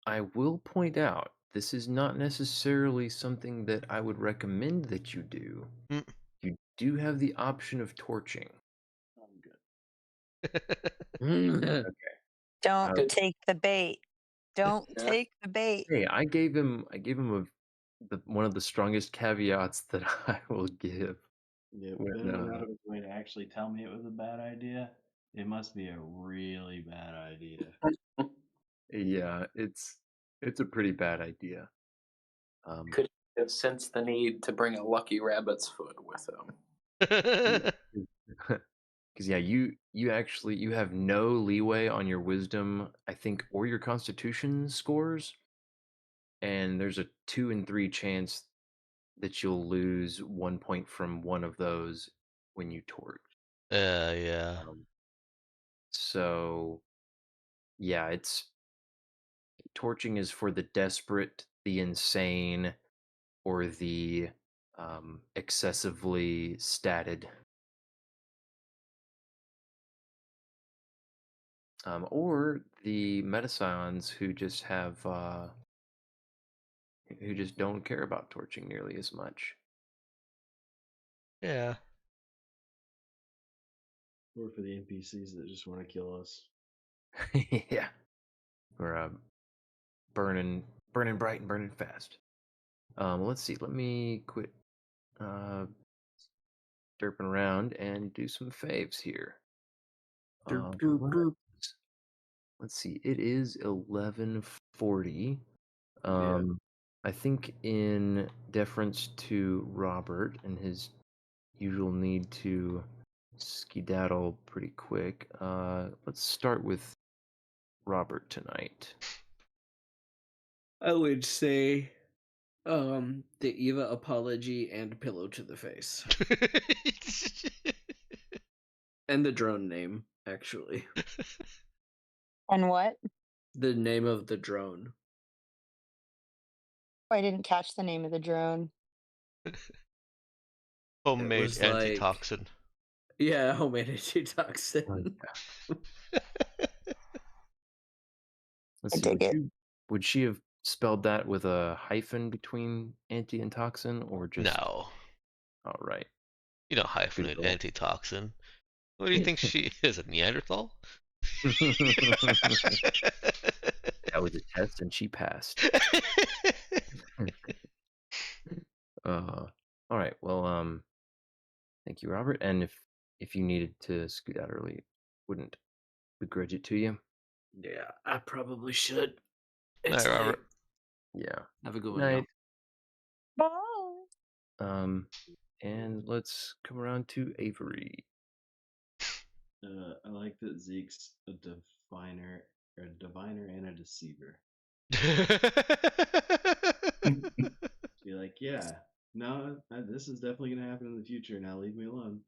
I will point out this is not necessarily something that I would recommend that you do. Mm. You do have the option of torching. I'm good. Okay. Don't Good. take the bait. Don't take the bait. Hey, I gave him one of the strongest caveats that I will give. Yeah, When, Ben went out of his way to actually tell me it was a bad idea. It must be a really bad idea. Yeah, it's a pretty bad idea. Could have sensed the need to bring a lucky rabbit's foot with him. Because yeah, you actually you have no leeway on your wisdom, I think, or your constitution scores, and there's a 2 in 3 chance that you'll lose 1 point from one of those when you torch. Yeah. So yeah, torching is for the desperate, the insane, or the excessively statted. Or the Metascions who just have who just don't care about torching nearly as much. Yeah. Or for the NPCs that just want to kill us. Yeah. Or burning bright and burning fast. Let's see. Let me quit derping around and do some faves here. Let's see. It is 11:40. Yeah. I think in deference to Robert and his usual need to skedaddle pretty quick, let's start with Robert tonight. I would say the Eva apology and pillow to the face. And the drone name, actually. And what? The name of the drone. I didn't catch the name of the drone. Homemade was like- antitoxin. Yeah, homemade antitoxin. Let's I see. dig it. Would she have spelled that with a hyphen between anti and toxin, or just No. Oh, right. You know, hyphenate Good roll. antitoxin. What do you think she is, a Neanderthal? That was a test, and she passed. All right. Well, thank you, Robert. And if you needed to scoot out early, wouldn't begrudge it to you. Yeah, I probably should. Night, It's Robert. late. Yeah. Have a good one. Night. y'all. Bye. And let's come around to Avery. I like that Zeke's a diviner and a deceiver. Be like, yeah, no, this is definitely gonna happen in the future. Now leave me alone.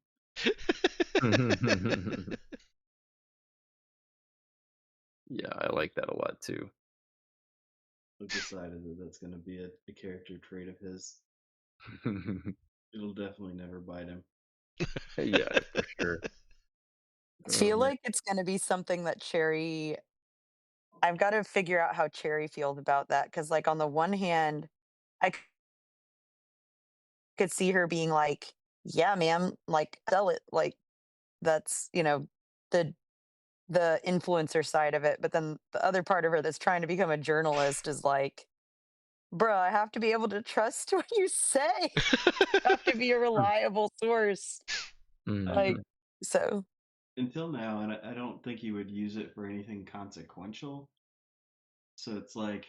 Yeah, I like that a lot too. I've decided that that's gonna be a character trait of his. It'll definitely never bite him. Yeah, for sure. I feel Man. like it's gonna be something that Cherry I've gotta figure out how Cherry feels about that because, like, on the one hand, I could see her being like, "Yeah, man, like, sell it." Like, that's, the influencer side of it, but then the other part of her that's trying to become a journalist is like, "Bruh, I have to be able to trust what you say. You have to be a reliable source." Like, Mhm. so Until now, and I don't think he would use it for anything consequential. So it's like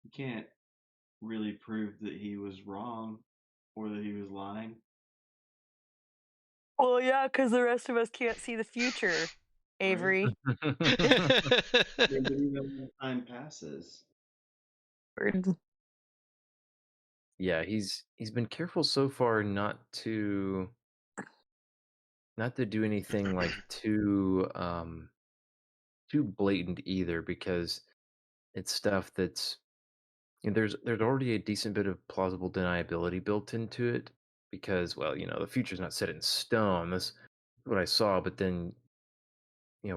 you can't really prove that he was wrong or that he was lying. well, yeah, because the rest of us can't see the future, Right? Avery. Yeah, but even when time passes, Word. Yeah, he's been careful so far not to do anything like too blatant either because it's stuff that's there's already a decent bit of plausible deniability built into it because well, the future's not set in stone. That's what I saw, but then,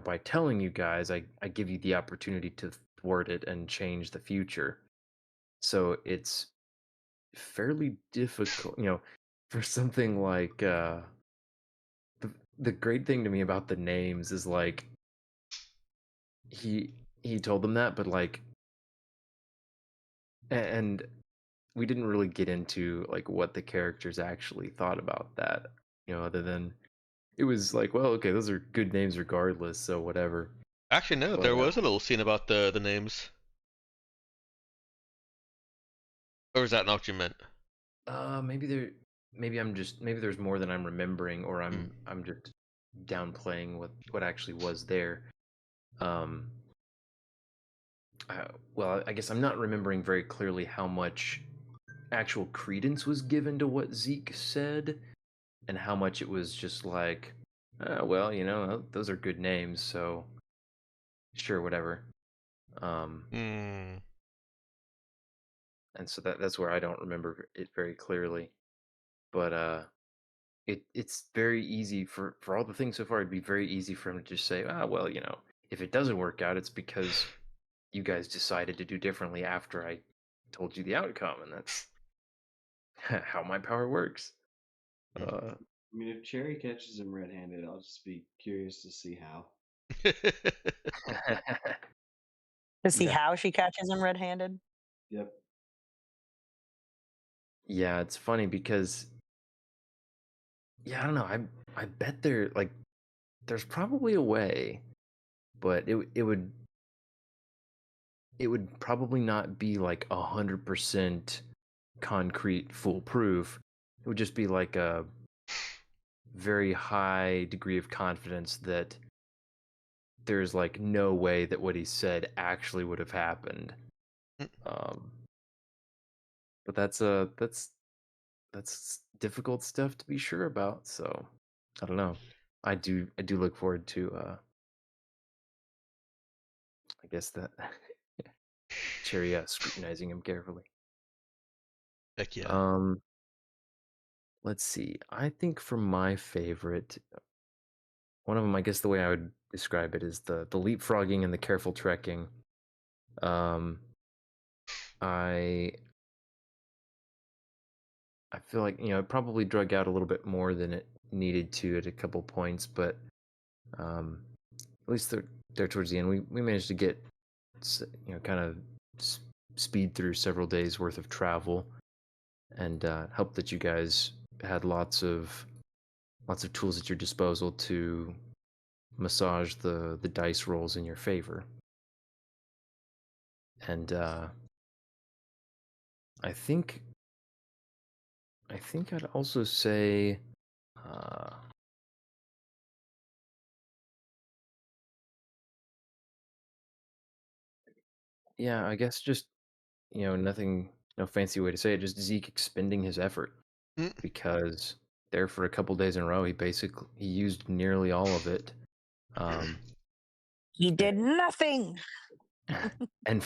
by telling you guys, I give you the opportunity to thwart it and change the future. So it's fairly difficult, for something like the great thing to me about the names is like he he told them that, but like and we didn't really get into like what the characters actually thought about that, other than it was like, well, okay, those are good names regardless, so whatever. Actually, no, But there was a little scene about the names. Or is that not what you meant? maybe there's more than I'm remembering, or Hmm. I'm just downplaying what actually was there. Um, well, I guess I'm not remembering very clearly how much actual credence was given to what Zeke said, and how much it was just like, well, those are good names, so sure, whatever. Um, Hmm. and so that's where I don't remember it very clearly. But it's very easy for all the things so far. It'd be very easy for him to just say, well, if it doesn't work out, it's because you guys decided to do differently after I told you the outcome, and that's how my power works. Uh, I mean, if Cherry catches him red-handed, I'll just be curious to see how. To see yeah, how she catches him red-handed. Yep. yeah, it's funny because yeah, I don't know. I bet there's probably a way, but it would probably not be like 100% concrete foolproof. It would just be like a very high degree of confidence that there's like no way that what he said actually would have happened. Um, but that's difficult stuff to be sure about. So I don't know. I do look forward to I guess that Cherry scrutinizing him carefully. Heck yeah. Um, let's see. I think for my favorite, one of them, I guess the way I would describe it is the leapfrogging and the careful trekking. Um, I I feel like it probably drug out a little bit more than it needed to at a couple points, but at least there towards the end, we managed to get kind of speed through several days worth of travel, and help that you guys had lots of tools at your disposal to massage the dice rolls in your favor. And I think I'd also say uh, Yeah, I guess just nothing, no fancy way to say it. Just Zeke expending his effort Mm. because there for a couple days in a row, he used nearly all of it. Um, He did nothing. and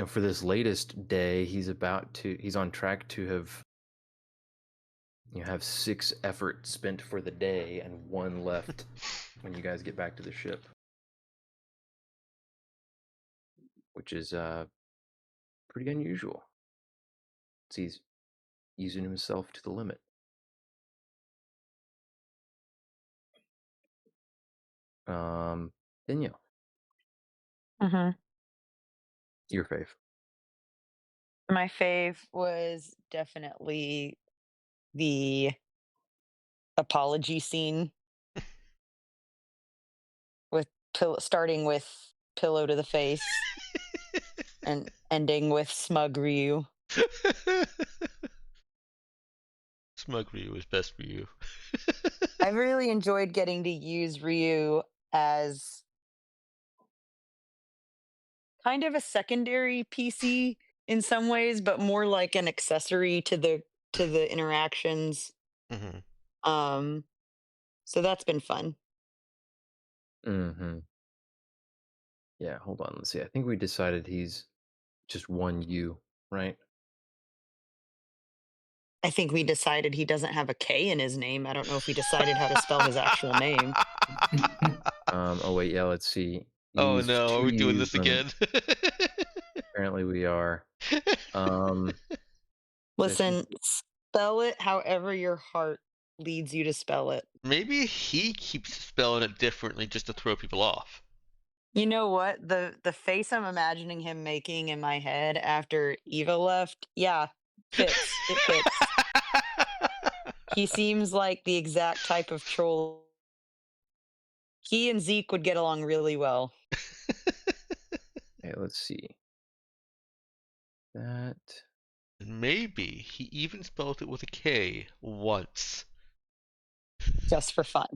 for this latest day, he's on track to have 6 effort spent for the day and 1 left when you guys get back to the ship, which is pretty unusual. So he's using himself to the limit. Danielle, Hmm. your fave. My fave was definitely the apology scene with starting with pillow to the face and ending with smug Ryu. Smug Ryu is best Ryu. I really enjoyed getting to use Ryu as kind of a secondary PC in some ways, but more like an accessory to the interactions. Hmm. Um, so that's been fun. Mm-hmm. Yeah, hold on. Let's see. I think we decided he's just one U, right? I think we decided he doesn't have a K in his name. I don't know if we decided how to spell his actual name. Oh wait, yeah. Let's see. Oh Used no, are 2 we doing U's this again? apparently we are. Um, session. Listen, spell it however your heart leads you to spell it. Maybe he keeps spelling it differently just to throw people off. You know what? The face I'm imagining him making in my head after Eva left, yeah, fits. It fits. He seems like the exact type of troll. He and Zeke would get along really well. Okay, let's see. That. Maybe he even spelled it with a K once. Just for fun.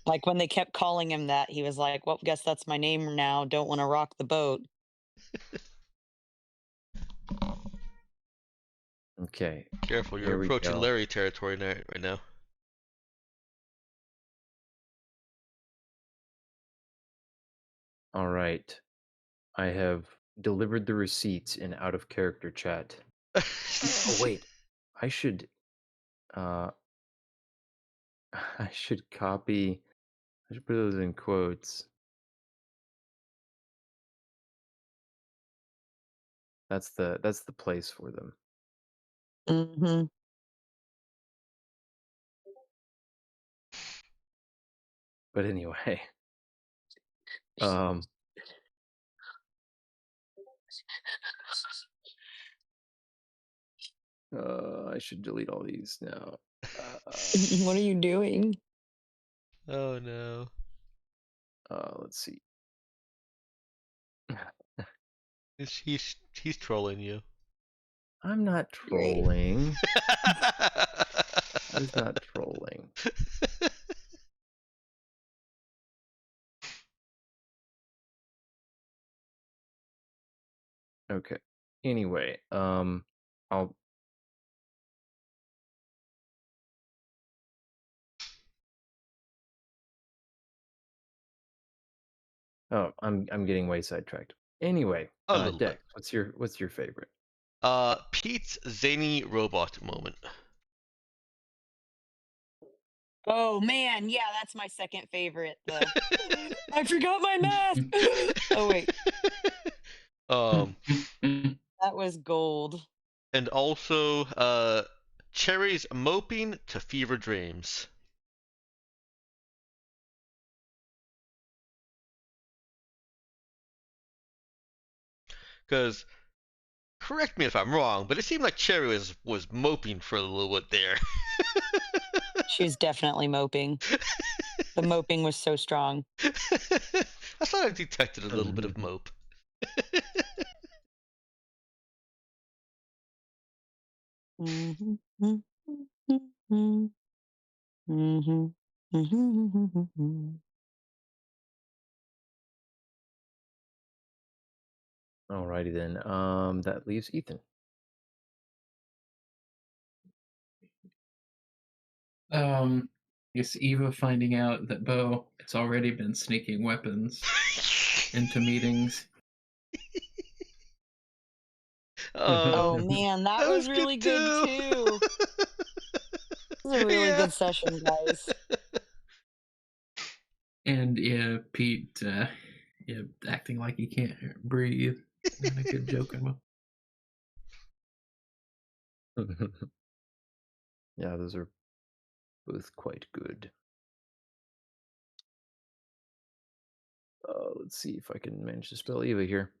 Like when they kept calling him that, he was like, well, guess that's my name now. Don't want to rock the boat. Okay. Careful, you're Here we approaching go. Larry territory right now. All right. I have delivered the receipts in out of character chat. Oh wait, I should uh I should copy. I should put those in quotes. That's the place for them. Hmm. But anyway, um I should delete all these now. What are you doing? Oh no. Let's see. He's trolling you. I'm not Great. trolling. I was not trolling. Okay. Anyway, I'll I'm getting way sidetracked. Anyway, A little bit. Dex, what's your favorite? Pete's zany robot moment. Oh man, yeah, that's my second favorite. I forgot my mask. Oh wait, um, that was gold. and also Cherry's moping to fever dreams. Because correct me if I'm wrong, but it seemed like Cherry was moping for a little bit there. She was definitely moping. The moping was so strong. I thought I detected a little bit of mope. Mhm, mhm, mhm, mhm, mhm. Alrighty then. That leaves Ethan. It's Eva finding out that Bo has already been sneaking weapons into meetings. Oh Oh, man, that that was was good really good too. too. This was a really Yeah. good session, guys. And yeah, Pete, acting like he can't breathe. Not a good joke. Yeah, those are both quite good. Let's see if I can manage to spell Eva here.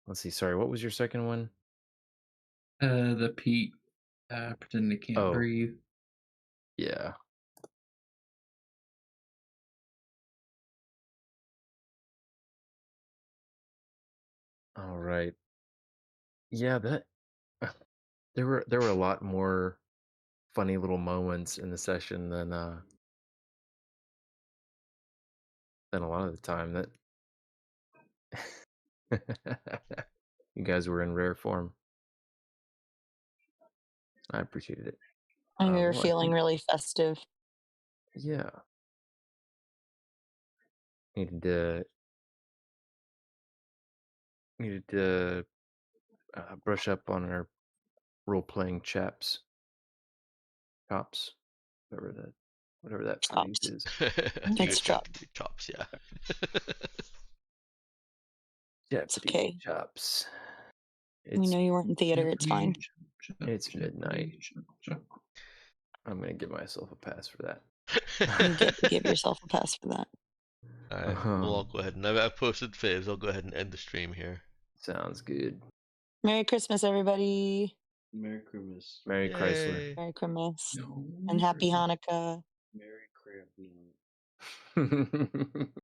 Let's see. Sorry, what was your second one? The Pete pretending he can't Oh. breathe. Yeah. All right. Yeah, that there were a lot more funny little moments in the session than a lot of the time. That you guys were in rare form. I appreciated it. And we were Well, I feeling think- really festive. Yeah. Needed to brush up on our role-playing chops, whatever that phrase Chops. is. I think It's it's chop. chops, yeah. It's okay. Chops. We know you weren't in theater. It's fine. It's midnight. I'm gonna give myself a pass for that. You get to give yourself a pass for that. Alright, well, I'll go ahead and I've posted faves. I'll go ahead and end the stream here. Sounds good. Merry Christmas, everybody. Merry Christmas. Merry Chrysler. Yay. Merry Christmas. No. And happy Hanukkah. Merry Crab.